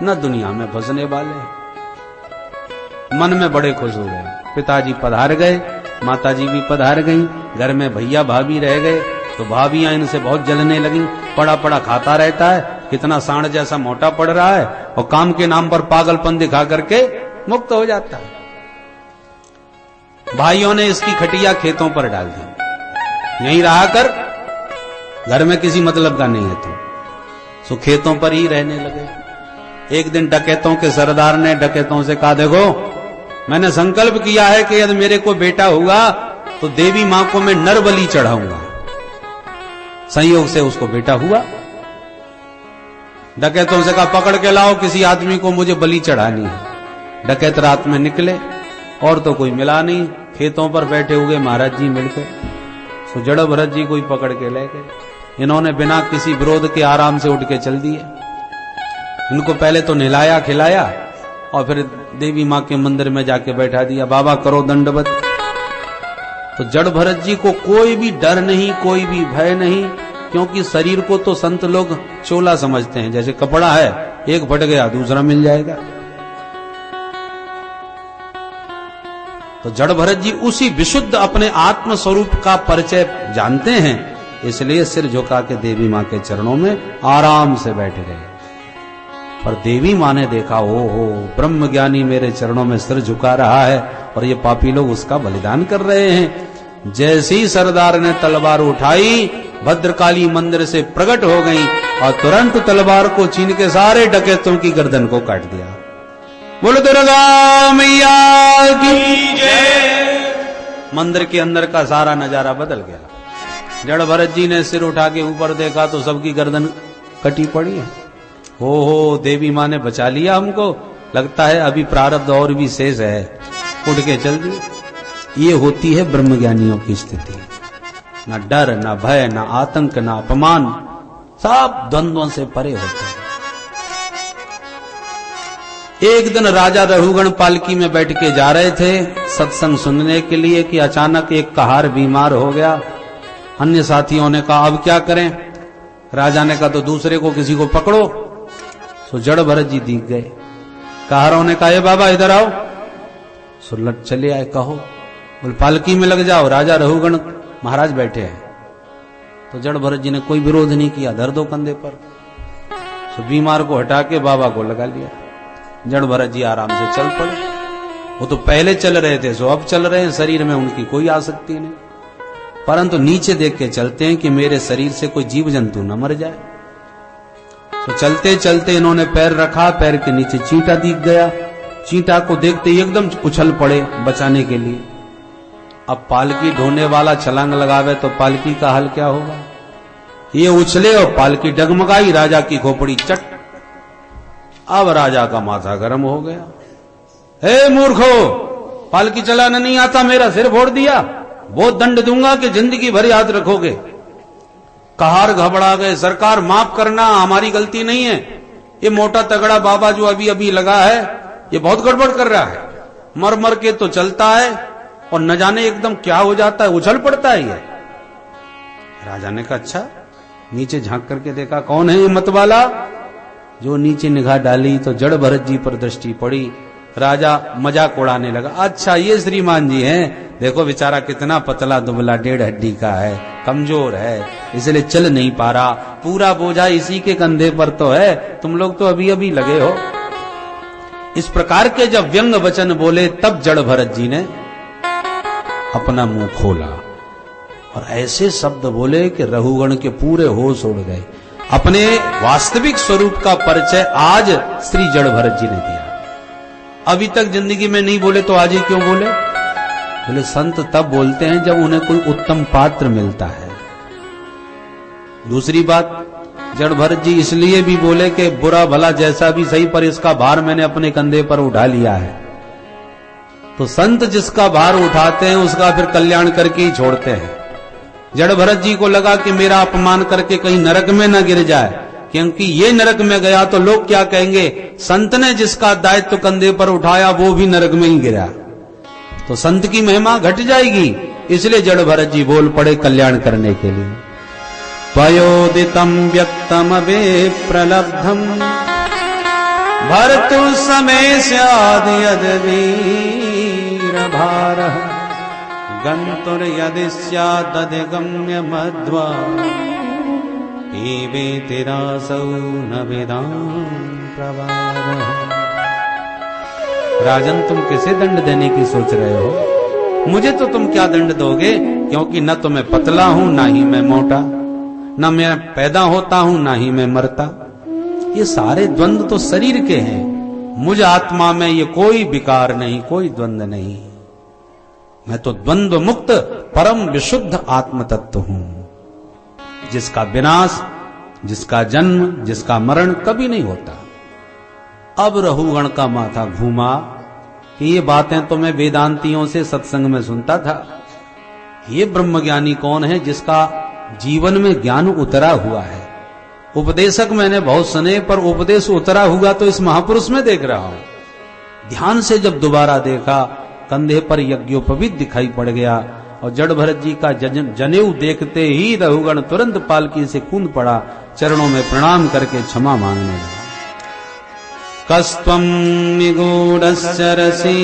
न दुनिया में फंसने वाले। मन में बड़े खुश हो गए। पिताजी पधार गए, माताजी भी पधार गईं। घर में भैया भाभी रह गए तो भाभियां इनसे बहुत जलने लगी। पड़ा पड़ा खाता रहता है, कितना सांड जैसा मोटा पड़ रहा है, और काम के नाम पर पागलपन दिखा करके मुक्त हो जाता है। भाइयों ने इसकी खटिया खेतों पर डाल दी, यहीं रहा कर, घर में किसी मतलब का नहीं है तू। सो खेतों पर ही रहने लगे। एक दिन डकैतों के सरदार ने डकैतों से कहा, देखो मैंने संकल्प किया है कि यदि मेरे को बेटा हुआ तो देवी मां को मैं नर बलि चढ़ाऊंगा। संयोग से उसको बेटा हुआ। डकैतों से कहा, पकड़ के लाओ किसी आदमी को, मुझे बलि चढ़ानी है। डकैत रात में निकले और तो कोई मिला नहीं। खेतों पर बैठे हुए महाराज जी मिलकर सो जड़ भरत जी को ही पकड़ के ले गए। इन्होंने बिना किसी विरोध के आराम से उठ के चल दिए। इनको पहले तो नहलाया खिलाया और फिर देवी मां के मंदिर में जाके बैठा दिया, बाबा करो दंडवत। तो जड़ भरत जी को कोई भी डर नहीं, कोई भी भय नहीं, क्योंकि शरीर को तो संत लोग चोला समझते हैं, जैसे कपड़ा है, एक फट गया दूसरा मिल जाएगा। तो जड़ भरत जी उसी विशुद्ध अपने आत्म स्वरूप का परिचय जानते हैं, इसलिए सिर झुका के देवी मां के चरणों में आराम से बैठ गए। पर देवी मां ने देखा, ओहो ब्रह्म ज्ञानी मेरे चरणों में सिर झुका रहा है और ये पापी लोग उसका बलिदान कर रहे हैं। जैसे ही सरदार ने तलवार उठाई, भद्रकाली मंदिर से प्रकट हो गई और तुरंत तलवार को छीन के सारे डकैतों की गर्दन को काट दिया। बोलो दुर्गा मैया की जय। मंदिर के अंदर का सारा नजारा बदल गया। जड़ भरत जी ने सिर उठा के ऊपर देखा तो सबकी गर्दन कटी पड़ी है। हो देवी मां ने बचा लिया हमको, लगता है अभी प्रारब्ध और भी शेष है। उठ के चल दी। ये होती है ब्रह्मज्ञानियों की स्थिति। ना डर, ना भय, ना आतंक, ना अपमान, सब द्वंद्वों से परे होते हैं। एक दिन राजा रघुगण पालकी में बैठ के जा रहे थे सत्संग सुनने के लिए कि अचानक एक कहार बीमार हो गया। अन्य साथियों ने कहा अब क्या करें। राजा ने कहा तो दूसरे को किसी को पकड़ो। सो जड़ भरत जी दिख गए। कहारों ने कहा बाबा इधर आओ। सो लट चले आए। कहो। बोल पालकी में लग जाओ, राजा रघुगण महाराज बैठे हैं। तो जड़ भरत जी ने कोई विरोध नहीं किया, धर दो कंधे पर। सो बीमार को हटा के बाबा को लगा लिया। जड़ भरत जी आराम से चल पड़े। वो तो पहले चल रहे थे, सो अब चल रहे हैं, शरीर में उनकी कोई आसक्ति नहीं, परंतु नीचे देख के चलते हैं कि मेरे शरीर से कोई जीव जंतु न मर जाए। तो चलते चलते इन्होंने पैर रखा, पैर के नीचे चींटा दिख गया। चींटा को देखते ही एकदम उछल पड़े बचाने के लिए। अब पालकी ढोने वाला छलांग लगावे तो पालकी का हाल क्या होगा। ये उछले और पालकी डगमगाई, राजा की खोपड़ी चट। अब राजा का माथा गर्म हो गया। हे मूर्खो, पालकी चलाना नहीं आता, मेरा सिर फोड़ दिया, बहुत दंड दूंगा कि जिंदगी भर याद रखोगे। कहार घबरा गए। सरकार माफ करना, हमारी गलती नहीं है। ये मोटा तगड़ा बाबा जो अभी अभी लगा है ये बहुत गड़बड़ कर रहा है। मर मर के तो चलता है और न जाने एकदम क्या हो जाता है, उछल पड़ता है ये। राजा ने कहा अच्छा। नीचे झांक करके देखा कौन है ये मतवाला। जो नीचे निगाह डाली तो जड़ भरत जी पर दृष्टि पड़ी। राजा मजाक उड़ाने लगा, अच्छा ये श्रीमान जी हैं, देखो बेचारा कितना पतला दुबला, 1.5 हड्डी का है, कमजोर है, इसलिए चल नहीं पा रहा, पूरा बोझा इसी के कंधे पर तो है, तुम लोग तो अभी अभी लगे हो। इस प्रकार के जब व्यंग वचन बोले तब जड़ भरत जी ने अपना मुंह खोला और ऐसे शब्द बोले कि रघुगण के पूरे होश उड़ गए। अपने वास्तविक स्वरूप का परिचय आज श्री जड़ भरत जी ने दिया। अभी तक जिंदगी में नहीं बोले तो आज ही क्यों बोले। बोले संत तब बोलते हैं जब उन्हें कोई उत्तम पात्र मिलता है। दूसरी बात, जड़ भरत जी इसलिए भी बोले कि बुरा भला जैसा भी सही, पर इसका भार मैंने अपने कंधे पर उठा लिया है। तो संत जिसका भार उठाते हैं उसका फिर कल्याण करके ही छोड़ते हैं। जड़ भरत जी को लगा कि मेरा अपमान करके कहीं नरक में न गिर जाए, क्योंकि ये नरक में गया तो लोग क्या कहेंगे, संत ने जिसका दायित्व कंधे पर उठाया वो भी नरक में ही गिरा, तो संत की महिमा घट जाएगी। इसलिए जड़ भरत जी बोल पड़े कल्याण करने के लिए। पयोदितम व्यक्तम वे प्रलब्धम भर्तु समय स्याद् यद् वीर भारः गन्तुर यदि स्यादधिगम्य मध्वा एवेति रासौ न विदां प्रवारः। राजन तुम किसे दंड देने की सोच रहे हो? मुझे तो तुम क्या दंड दोगे, क्योंकि न तो मैं पतला हूं ना ही मैं मोटा, न मैं पैदा होता हूं ना ही मैं मरता। ये सारे द्वंद्व तो शरीर के हैं, मुझ आत्मा में ये कोई विकार नहीं, कोई द्वंद्व नहीं। मैं तो द्वंद्व मुक्त परम विशुद्ध आत्म तत्व हूं, जिसका विनाश, जिसका जन्म, जिसका मरण कभी नहीं होता। अब रहुगण का माथा घूमा कि ये बातें तो मैं वेदांतियों से सत्संग में सुनता था, ये ब्रह्मज्ञानी कौन है जिसका जीवन में ज्ञान उतरा हुआ है। उपदेशक मैंने बहुत सुने, पर उपदेश उतरा हुआ तो इस महापुरुष में देख रहा हूं। ध्यान से जब दोबारा देखा, कंधे पर यज्ञोपवीत दिखाई पड़ गया, और जड़ भरत जी का जनेऊ देखते ही रहुगण तुरंत पालकी से कूद पड़ा, चरणों में प्रणाम करके क्षमा मांगने लगा। कस्त्वं निगूढ़स्य रसी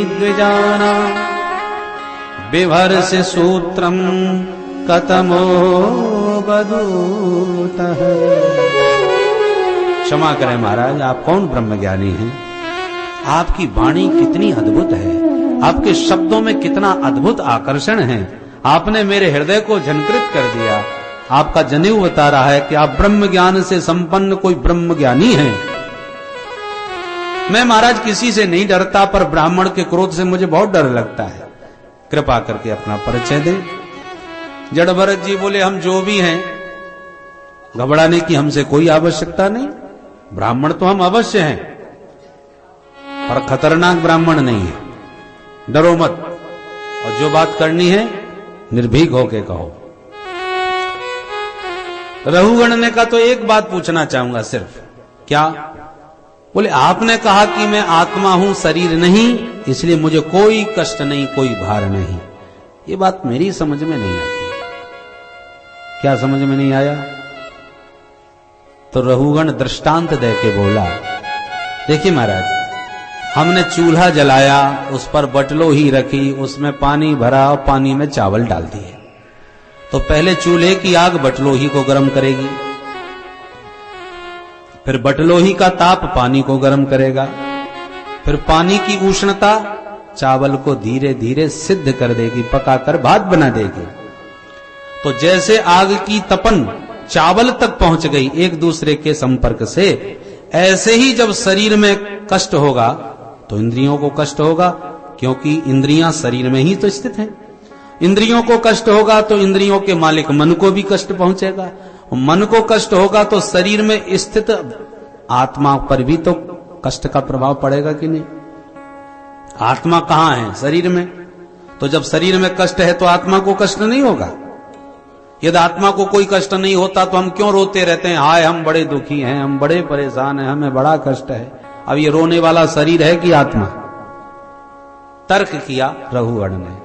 द्विजाना बिभर्षि सूत्रम कतमो बदूतः। क्षमा करें महाराज, आप कौन ब्रह्मज्ञानी हैं? आपकी वाणी कितनी अद्भुत है, आपके शब्दों में कितना अद्भुत आकर्षण है, आपने मेरे हृदय को झंकृत कर दिया। आपका जनेऊ बता रहा है कि आप ब्रह्म ज्ञान से संपन्न कोई ब्रह्मज्ञानी हैं। मैं महाराज किसी से नहीं डरता, पर ब्राह्मण के क्रोध से मुझे बहुत डर लगता है, कृपा करके अपना परिचय दें। जड़ भरत जी बोले, हम जो भी हैं, घबराने की हमसे कोई आवश्यकता नहीं, ब्राह्मण तो हम अवश्य हैं, पर खतरनाक ब्राह्मण नहीं है, डरो मत, और जो बात करनी है निर्भीक होके कहो। रहुगण ने कहा, तो एक बात पूछना चाहूंगा सिर्फ। क्या? बोले, आपने कहा कि मैं आत्मा हूं, शरीर नहीं, इसलिए मुझे कोई कष्ट नहीं, कोई भार नहीं। ये बात मेरी समझ में नहीं आती। क्या समझ में नहीं आया? तो रहुगण दृष्टांत दे के बोला, देखिए महाराज, हमने चूल्हा जलाया, उस पर बटलोही रखी, उसमें पानी भरा और पानी में चावल डाल दिए। तो पहले चूल्हे की आग बटलोही को गर्म करेगी, फिर बटलोही का ताप पानी को गर्म करेगा, फिर पानी की उष्णता चावल को धीरे धीरे सिद्ध कर देगी, पकाकर भात बना देगी। तो जैसे आग की तपन चावल तक पहुंच गई एक दूसरे के संपर्क से, ऐसे ही जब शरीर में कष्ट होगा तो इंद्रियों को कष्ट होगा, क्योंकि इंद्रियां शरीर में ही तो स्थित हैं। इंद्रियों को कष्ट होगा तो इंद्रियों के मालिक मन को भी कष्ट पहुंचेगा, मन को कष्ट होगा तो शरीर में स्थित आत्मा पर भी तो कष्ट का प्रभाव पड़ेगा कि नहीं? आत्मा कहां है? शरीर में। तो जब शरीर में कष्ट है तो आत्मा को कष्ट नहीं होगा। यदि आत्मा को कोई कष्ट नहीं होता तो हम क्यों रोते रहते हैं, हाय हम बड़े दुखी हैं, हम बड़े परेशान हैं, हमें बड़ा कष्ट है। अब ये रोने वाला शरीर है कि आत्मा? तर्क किया रहुगण ने।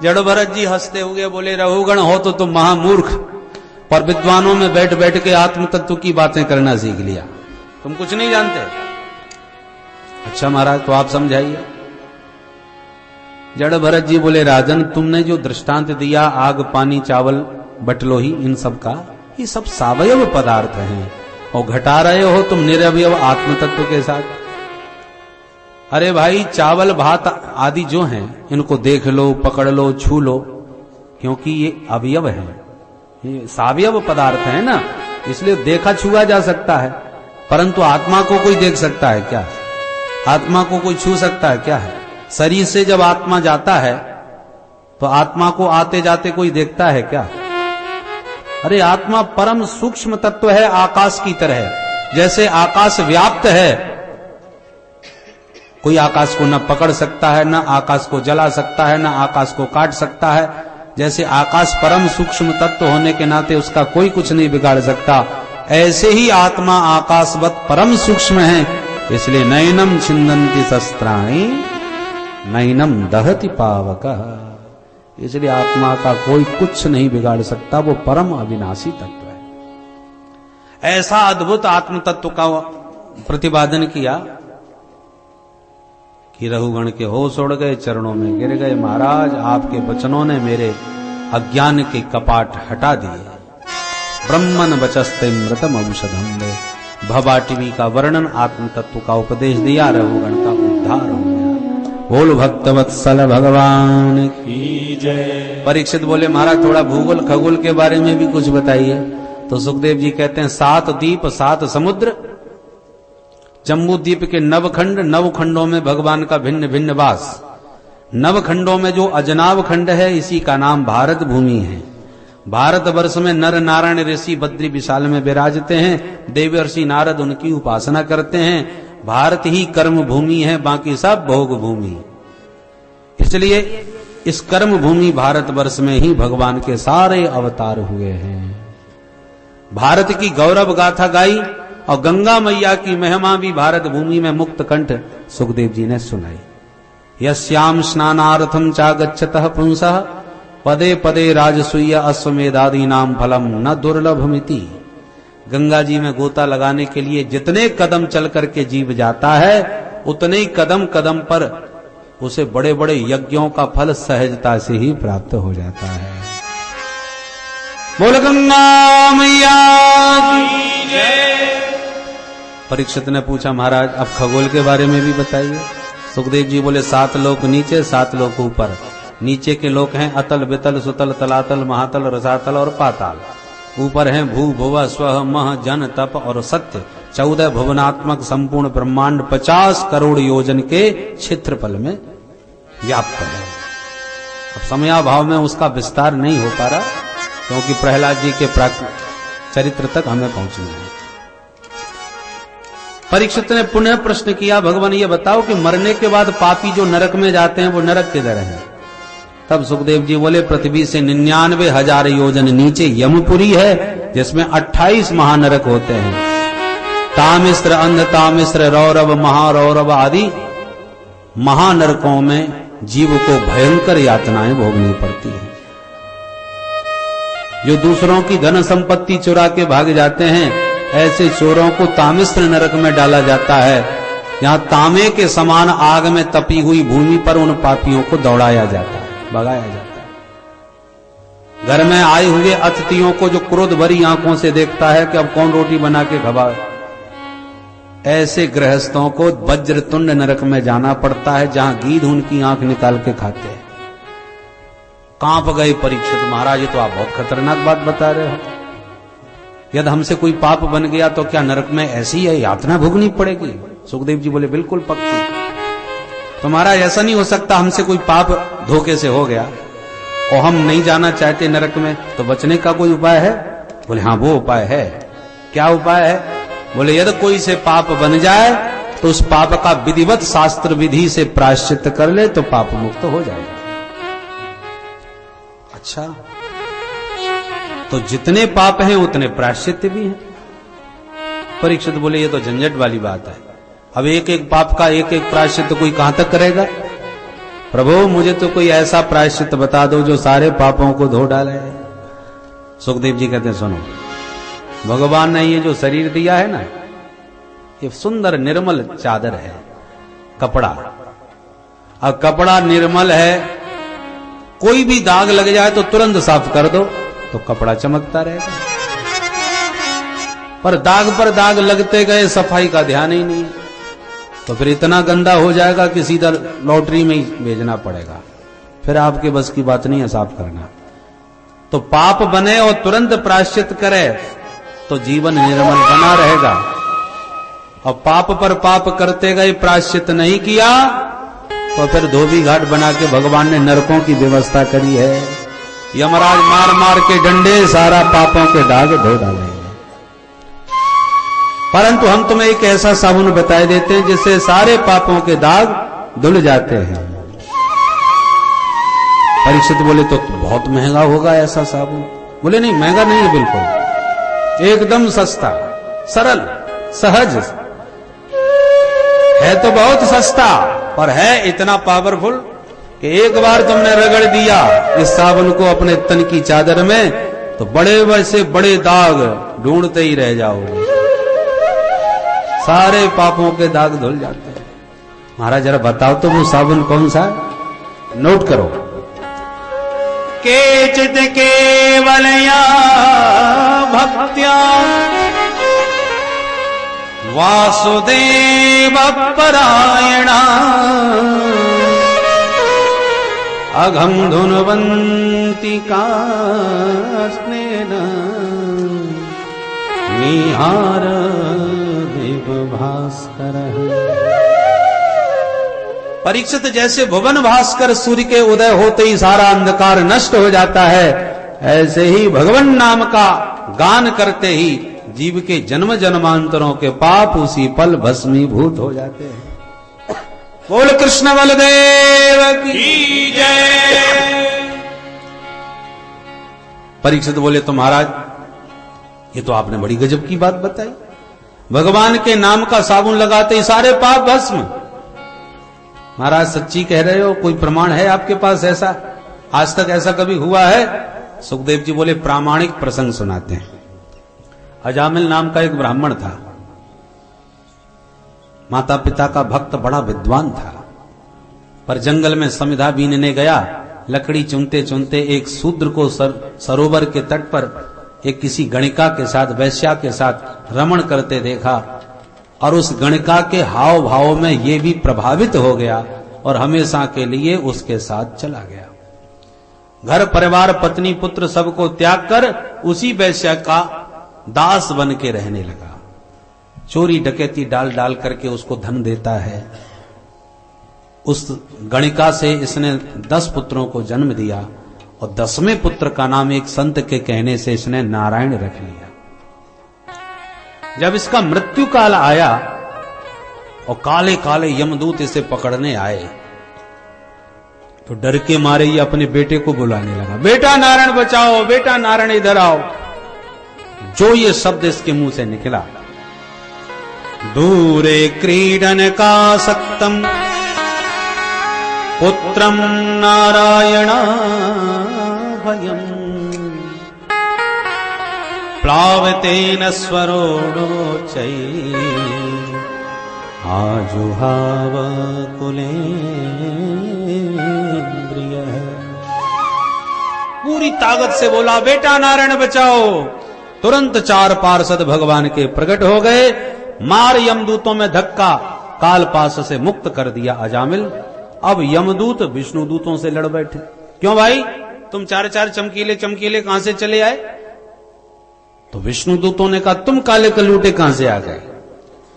जड़ भरत जी हंसते हुए बोले, रहुगण हो तो तुम महामूर्ख, पर विद्वानों में बैठ बैठ के आत्म तत्व की बातें करना सीख लिया, तुम कुछ नहीं जानते। अच्छा महाराज, तो आप समझाइए। जड़ भरत जी बोले, राजन तुमने जो दृष्टांत दिया आग पानी चावल बटलोही, इन सब का, ये सब सावयव पदार्थ हैं, और घटा रहे हो तुम निरवयव आत्म तत्व के साथ। अरे भाई, चावल भात आदि जो हैं इनको देख लो, पकड़ लो, छू लो, क्योंकि ये अवयव है, ये सावयव पदार्थ है ना, इसलिए देखा छुआ जा सकता है। परंतु आत्मा को कोई देख सकता है क्या? आत्मा को कोई छू सकता है क्या? है शरीर से जब आत्मा जाता है तो आत्मा को आते जाते कोई देखता है क्या? अरे आत्मा परम सूक्ष्म तत्व है, आकाश की तरह। जैसे आकाश व्याप्त है, कोई आकाश को न पकड़ सकता है, न आकाश को जला सकता है, न आकाश को काट सकता है। जैसे आकाश परम सूक्ष्म तत्व होने के नाते उसका कोई कुछ नहीं बिगाड़ सकता, ऐसे ही आत्मा आकाशवत परम सूक्ष्म है। इसलिए नैनम छिन्दन्ति शस्त्राणि नैनम दहति पावकः। इसलिए आत्मा का कोई कुछ नहीं बिगाड़ सकता, वो परम अविनाशी तत्व है। ऐसा अद्भुत आत्म तत्व का प्रतिपादन किया कि रघुगण के होश उड़ गए, चरणों में गिर गए। महाराज, आपके वचनों ने मेरे अज्ञान के कपाट हटा दिए। ब्रह्मन वचस्ते मृतम औषधम दे। भवाटिवी का वर्णन, आत्म तत्व का उपदेश दिया, रघुगण का उद्धार हो गया। बोल भक्तवत्सल भगवान की जय। परीक्षित बोले, महाराज थोड़ा भूगोल खगोल के बारे में भी कुछ बताइए। तो सुखदेव जी कहते हैं, 7 द्वीप 7 समुद्र, जम्बू द्वीप के नवखंड, नवखंडों में भगवान का भिन्न भिन्न वास। नवखंडों में जो अजनाव खंड है, इसी का नाम भारत भूमि है। भारतवर्ष में नर नारायण ऋषि बद्री विशाल में विराजते हैं। देवर्षि नारद उनकी उपासना करते हैं। भारत ही कर्म भूमि है, बाकी सब भोग भूमि। इसलिए इस कर्म भूमि भारतवर्ष में ही भगवान के सारे अवतार हुए हैं। भारत की गौरव गाथा गाई और गंगा मैया की महिमा भी भारत भूमि में मुक्त कंठ सुखदेव जी ने सुनाई। यस्याम स्नानार्थम चागच्छतः पुंसः पदे पदे राजसूय अश्वमेधादि नाम फलम न दुर्लभमिति। गंगा जी में गोता लगाने के लिए जितने कदम चल करके जीव जाता है, उतने ही कदम कदम पर उसे बड़े बड़े यज्ञों का फल सहजता से ही प्राप्त हो जाता है। बोल गंगा मैया की जय। परीक्षित ने पूछा, महाराज अब खगोल के बारे में भी बताइए। सुखदेव जी बोले, 7 लोक नीचे 7 लोक ऊपर। नीचे के लोक हैं अतल वितल सुतल तलातल महातल रसातल और पाताल। ऊपर हैं भू भुव स्व मह जन तप और सत्य। 14 भुवनात्मक संपूर्ण ब्रह्मांड 50 करोड़ योजन के क्षेत्रफल में व्याप्त है। अब समयाभाव में उसका विस्तार नहीं हो पा रहा, क्योंकि प्रहलाद जी के चरित्र तक हमें पहुंचना है। परीक्षित ने पुनः प्रश्न किया, भगवान ये बताओ कि मरने के बाद पापी जो नरक में जाते हैं, वो नरक किधर है? तब सुखदेव जी बोले, पृथ्वी से 99,000 योजन नीचे यमपुरी है, जिसमें 28 महानरक होते हैं। तामिश्र अंध तामिश्र रौरव महारौरव आदि महानरकों में जीव को भयंकर यातनाएं भोगनी पड़ती है। जो दूसरों की धन संपत्ति चुरा के भाग जाते हैं, ऐसे चोरों को तामिश्र नरक में डाला जाता है। यहाँ तांबे के समान आग में तपी हुई भूमि पर उन पापियों को दौड़ाया जाता है, भगाया जाता है। घर में आए हुए अतिथियों को जो क्रोध भरी आंखों से देखता है कि अब कौन रोटी बना के खवाए, ऐसे गृहस्थों को वज्रतुंड नरक में जाना पड़ता है, जहां गीध उनकी आंख निकाल के खाते हैं। कांप गए परीक्षित, महाराज ये तो आप बहुत खतरनाक बात बता रहे हो। यदि हमसे कोई पाप बन गया तो क्या नरक में ऐसी है यातना भोगनी पड़ेगी? सुखदेव जी बोले, बिल्कुल पक्की। तो महाराज ऐसा नहीं हो सकता, हमसे कोई पाप धोखे से हो गया और हम नहीं जाना चाहते नरक में, तो बचने का कोई उपाय है? बोले हाँ, वो उपाय है। क्या उपाय है? बोले, यदि कोई से पाप बन जाए तो उस पाप का विधिवत शास्त्र विधि से प्रायश्चित कर ले तो पाप मुक्त हो जाएगा। अच्छा, तो जितने पाप हैं उतने प्रायश्चित भी हैं। परीक्षित बोले, ये तो झंझट वाली बात है। अब एक एक पाप का एक एक प्रायश्चित कोई कहां तक करेगा? प्रभु मुझे तो कोई ऐसा प्रायश्चित बता दो जो सारे पापों को धो डाले। सुखदेव जी कहते हैं, सुनो, भगवान ने ये जो शरीर दिया है ना, ये सुंदर निर्मल चादर है, कपड़ा। अब कपड़ा निर्मल है, कोई भी दाग लग जाए तो तुरंत साफ कर दो तो कपड़ा चमकता रहेगा। पर दाग लगते गए, सफाई का ध्यान ही नहीं, तो फिर इतना गंदा हो जाएगा कि सीधा लॉटरी में ही भेजना पड़ेगा। फिर आपके बस की बात नहीं है साफ करना। तो पाप बने और तुरंत प्रायश्चित करे तो जीवन निर्मल बना रहेगा। और पाप पर पाप करते गए, प्रायश्चित नहीं किया तो फिर धोबी घाट बना के भगवान ने नरकों की व्यवस्था करी है। यमराज मार मार के डंडे सारा पापों के दाग धो डालेंगे। परंतु हम तुम्हें एक ऐसा साबुन बताए देते हैं जिससे सारे पापों के दाग धुल जाते हैं। परीक्षित बोले तो बहुत महंगा होगा ऐसा साबुन। बोले नहीं, महंगा नहीं है, बिल्कुल एकदम सस्ता, सरल, सहज है। तो बहुत सस्ता, पर है इतना पावरफुल कि एक बार तुमने रगड़ दिया इस साबुन को अपने तन की चादर में, तो बड़े वैसे बड़े दाग ढूंढते ही रह जाओगे। सारे पापों के दाग धुल जाते हैं। महाराज जरा बताओ तो वो साबुन कौन सा है? नोट करो। केचित केवलया भक्त्या वासुदेव परायणा अघम धुनवंती का स्नेह निहार देव भास्कर। परीक्षित जैसे भुवन भास्कर सूर्य के उदय होते ही सारा अंधकार नष्ट हो जाता है, ऐसे ही भगवान नाम का गान करते ही जीव के जन्म जन्मांतरों के पाप उसी पल भस्मीभूत हो जाते हैं। बोल कृष्ण बलदेव की जय। परीक्षित बोले तो महाराज ये तो आपने बड़ी गजब की बात बताई। भगवान के नाम का साबुन लगाते ही सारे पाप भस्म। महाराज सच्ची कह रहे हो? कोई प्रमाण है आपके पास ऐसा? आज तक ऐसा कभी हुआ है? सुखदेव जी बोले प्रामाणिक प्रसंग सुनाते हैं। अजामिल नाम का एक ब्राह्मण था, माता पिता का भक्त, बड़ा विद्वान था, पर जंगल में समिधा बीनने गया। लकड़ी चुनते चुनते एक शूद्र को सरोवर के तट पर एक किसी गणिका के साथ, वैश्या के साथ रमण करते देखा, और उस गणिका के हाव भाव में ये भी प्रभावित हो गया और हमेशा के लिए उसके साथ चला गया। घर परिवार पत्नी पुत्र सबको त्याग कर उसी वैश्या का दास बन के रहने लगा। चोरी डकैती डाल डाल करके उसको धन देता है। उस गणिका से इसने 10 पुत्रों को जन्म दिया और 10वें पुत्र का नाम एक संत के कहने से इसने नारायण रख लिया। जब इसका मृत्यु काल आया और काले काले यमदूत इसे पकड़ने आए, तो डर के मारे ये अपने बेटे को बुलाने लगा, बेटा नारायण बचाओ, बेटा नारायण इधर आओ। जो ये शब्द इसके मुंह से निकला, दूरे क्रीडन का सक्तम पुत्रम नारायण भयम प्लावतेन स्वरोडोचै आजुहाव कुलेन्द्रिय। पूरी ताकत से बोला, बेटा नारायण बचाओ। तुरंत 4 पार्षद भगवान के प्रकट हो गए, मार यमदूतों में धक्का, काल पास से मुक्त कर दिया अजामिल। अब यमदूत विष्णुदूतों से लड़ बैठे। क्यों भाई, तुम 4 चमकीले चमकीले कहां से चले आए? तो विष्णुदूतों ने कहा, तुम काले कलूटे कहां से आ गए?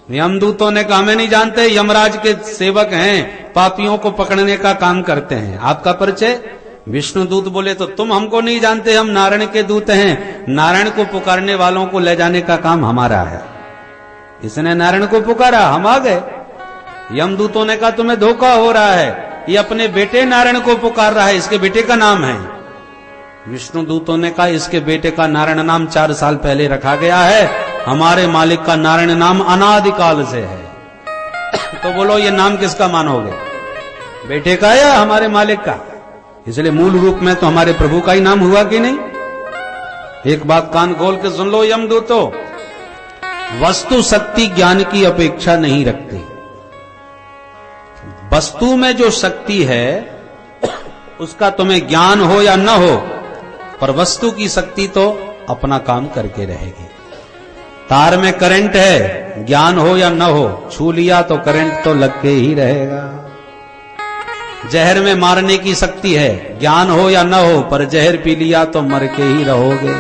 यमदूतों ने कहा, हमें नहीं जानते, यमराज के सेवक हैं, पापियों को पकड़ने का काम करते हैं। आपका परिचय? विष्णुदूत बोले, तो तुम हमको नहीं जानते, हम नारायण के दूत हैं, नारायण को पुकारने वालों को ले जाने का काम हमारा है। इसने नारायण को पुकारा, हम आ गए। यमदूतों ने कहा, तुम्हें धोखा हो रहा है, ये अपने बेटे नारायण को पुकार रहा है, इसके बेटे का नाम है। विष्णुदूतों ने कहा, इसके बेटे का नारायण नाम 4 साल पहले रखा गया है, हमारे मालिक का नारायण नाम अनादिकाल से है। तो बोलो ये नाम किसका मानोगे, बेटे का या हमारे मालिक का? इसलिए मूल रूप में तो हमारे प्रभु का ही नाम हुआ कि नहीं? एक बात कान खोल के सुन लो यमदूतों, वस्तु शक्ति ज्ञान की अपेक्षा नहीं रखती। वस्तु में जो शक्ति है उसका तुम्हें ज्ञान हो या न हो, पर वस्तु की शक्ति तो अपना काम करके रहेगी। तार में करंट है, ज्ञान हो या न हो, छू लिया तो करंट तो लग के ही रहेगा। जहर में मारने की शक्ति है, ज्ञान हो या न हो, पर जहर पी लिया तो मर के ही रहोगे।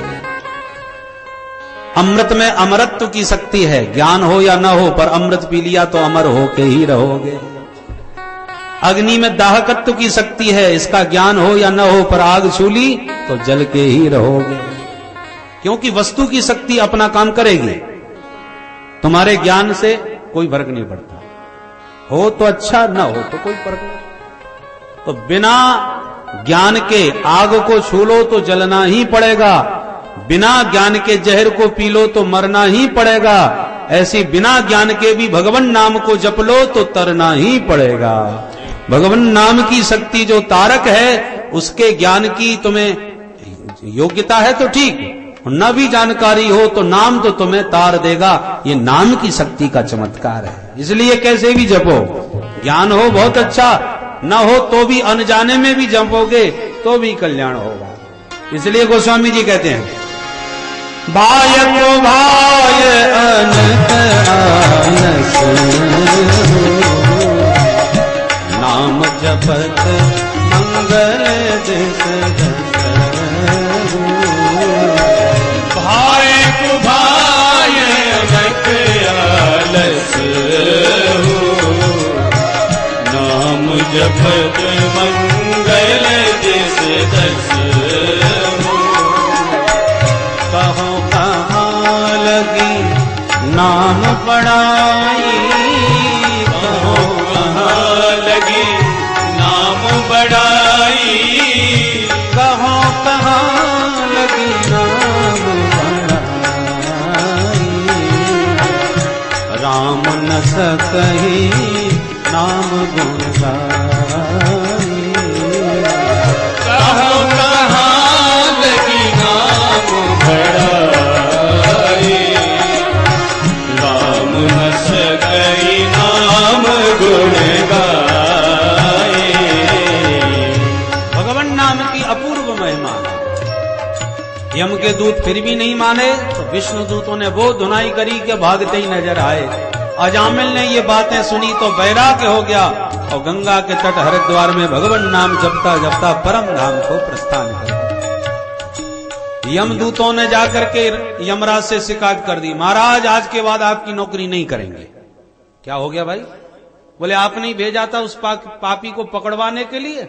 अमृत में अमरत्व की शक्ति है, ज्ञान हो या न हो, पर अमृत पी लिया तो अमर होके ही रहोगे। अग्नि में दाहकत्व की शक्ति है, इसका ज्ञान हो या न हो, पर आग छू ली तो जल के ही रहोगे, क्योंकि वस्तु की शक्ति अपना काम करेगी, तुम्हारे ज्ञान से कोई फर्क नहीं पड़ता। हो तो अच्छा, ना हो तो कोई फर्क नहीं। तो बिना ज्ञान के आग को छू लो तो जलना ही पड़ेगा, बिना ज्ञान के जहर को पी लो तो मरना ही पड़ेगा, ऐसी बिना ज्ञान के भी भगवान नाम को जप लो तो तरना ही पड़ेगा। भगवान नाम की शक्ति जो तारक है, उसके ज्ञान की तुम्हें योग्यता है तो ठीक, न भी जानकारी हो तो नाम तो तुम्हें तार देगा। ये नाम की शक्ति का चमत्कार है, इसलिए कैसे भी जपो, ज्ञान हो बहुत अच्छा, न हो तो भी अनजाने में भी जपोगे तो भी कल्याण होगा। इसलिए गोस्वामी जी कहते हैं, भाय को भाय अनंत आनस, नाम जपत मंगल दिस दस। भाय को भाय अनंत आलस, नाम जपत मंगल दिस दस। कहो कहाँ लगी नाम पढ़ाई, कहो कहाँ लगी नाम बढ़ाई, कहो कहाँ लगी नाम पढ़ाई, राम न सकही नाम गुण गाई। कहो कहाँ लगी नाम बढ़ाई, राम न सकई नाम गुण गाए। भगवान नाम की अपूर्व महिमा है। यम के दूत फिर भी नहीं माने तो विष्णु दूतों ने वो धुनाई करी कि भागते ही नजर आए। अजामिल ने ये बातें सुनी तो वैराग्य हो गया और गंगा के तट हरिद्वार में भगवान नाम जपता जपता परम धाम को प्रस्थान कर दिया। यमदूतों ने जाकर के यमराज से शिकायत कर दी, महाराज आज के बाद आपकी नौकरी नहीं करेंगे। क्या हो गया भाई? बोले आपने ही भेजा था उस पापी को पकड़वाने के लिए,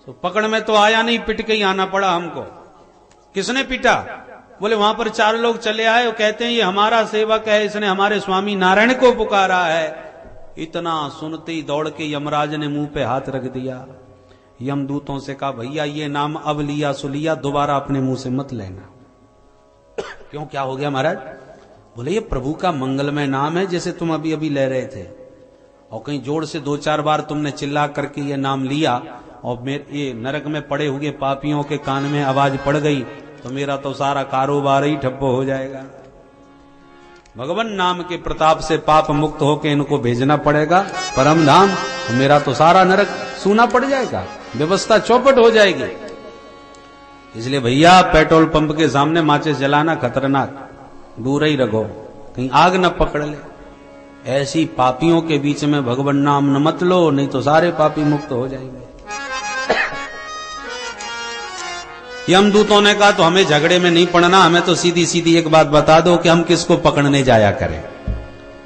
तो पकड़ में तो आया नहीं, पिट के ही आना पड़ा हमको। किसने पिटा? बोले वहां पर 4 लोग चले आए, वो कहते हैं ये हमारा सेवक है, इसने हमारे स्वामी नारायण को पुकारा है। इतना सुनते ही दौड़ के यमराज ने मुंह पे हाथ रख दिया। यमदूतों से कहा भैया ये नाम अब लिया सुलिया दोबारा अपने मुंह से मत लेना। क्यों, क्या हो गया महाराज? बोले ये प्रभु का मंगलमय नाम है जैसे तुम अभी अभी ले रहे थे, और कहीं जोर से 2-4 बार तुमने चिल्ला करके ये नाम लिया और मेरे ये नरक में पड़े हुए पापियों के कान में आवाज पड़ गई तो मेरा तो सारा कारोबार ही ठप्प हो जाएगा। भगवान नाम के प्रताप से पाप मुक्त होकर इनको भेजना पड़ेगा परम धाम, तो मेरा तो सारा नरक सूना पड़ जाएगा, व्यवस्था चौपट हो जाएगी। इसलिए भैया पेट्रोल पंप के सामने माचिस जलाना खतरनाक, दूर ही रखो कहीं आग न पकड़ ले। ऐसी पापियों के बीच में भगवान नाम न मत लो, नहीं तो सारे पापी मुक्त हो जाएंगे। यमदूतों ने कहा तो हमें झगड़े में नहीं पड़ना, हमें तो सीधी सीधी एक बात बता दो कि हम किसको पकड़ने जाया करें।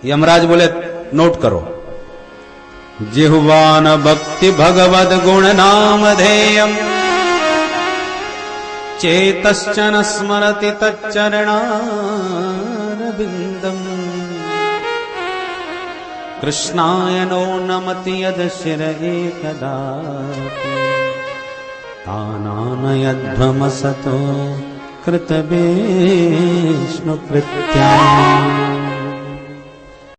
यमराज बोले नोट करो, जिह्वान भक्ति भगवद गुण नाम धेयम, चेतश्चन स्मरति तच्चरणारविंदम, कृष्णाय नो नमति यद शिर एकदा, तानानयध्वमसतो कृतवेष्णु कृत्या।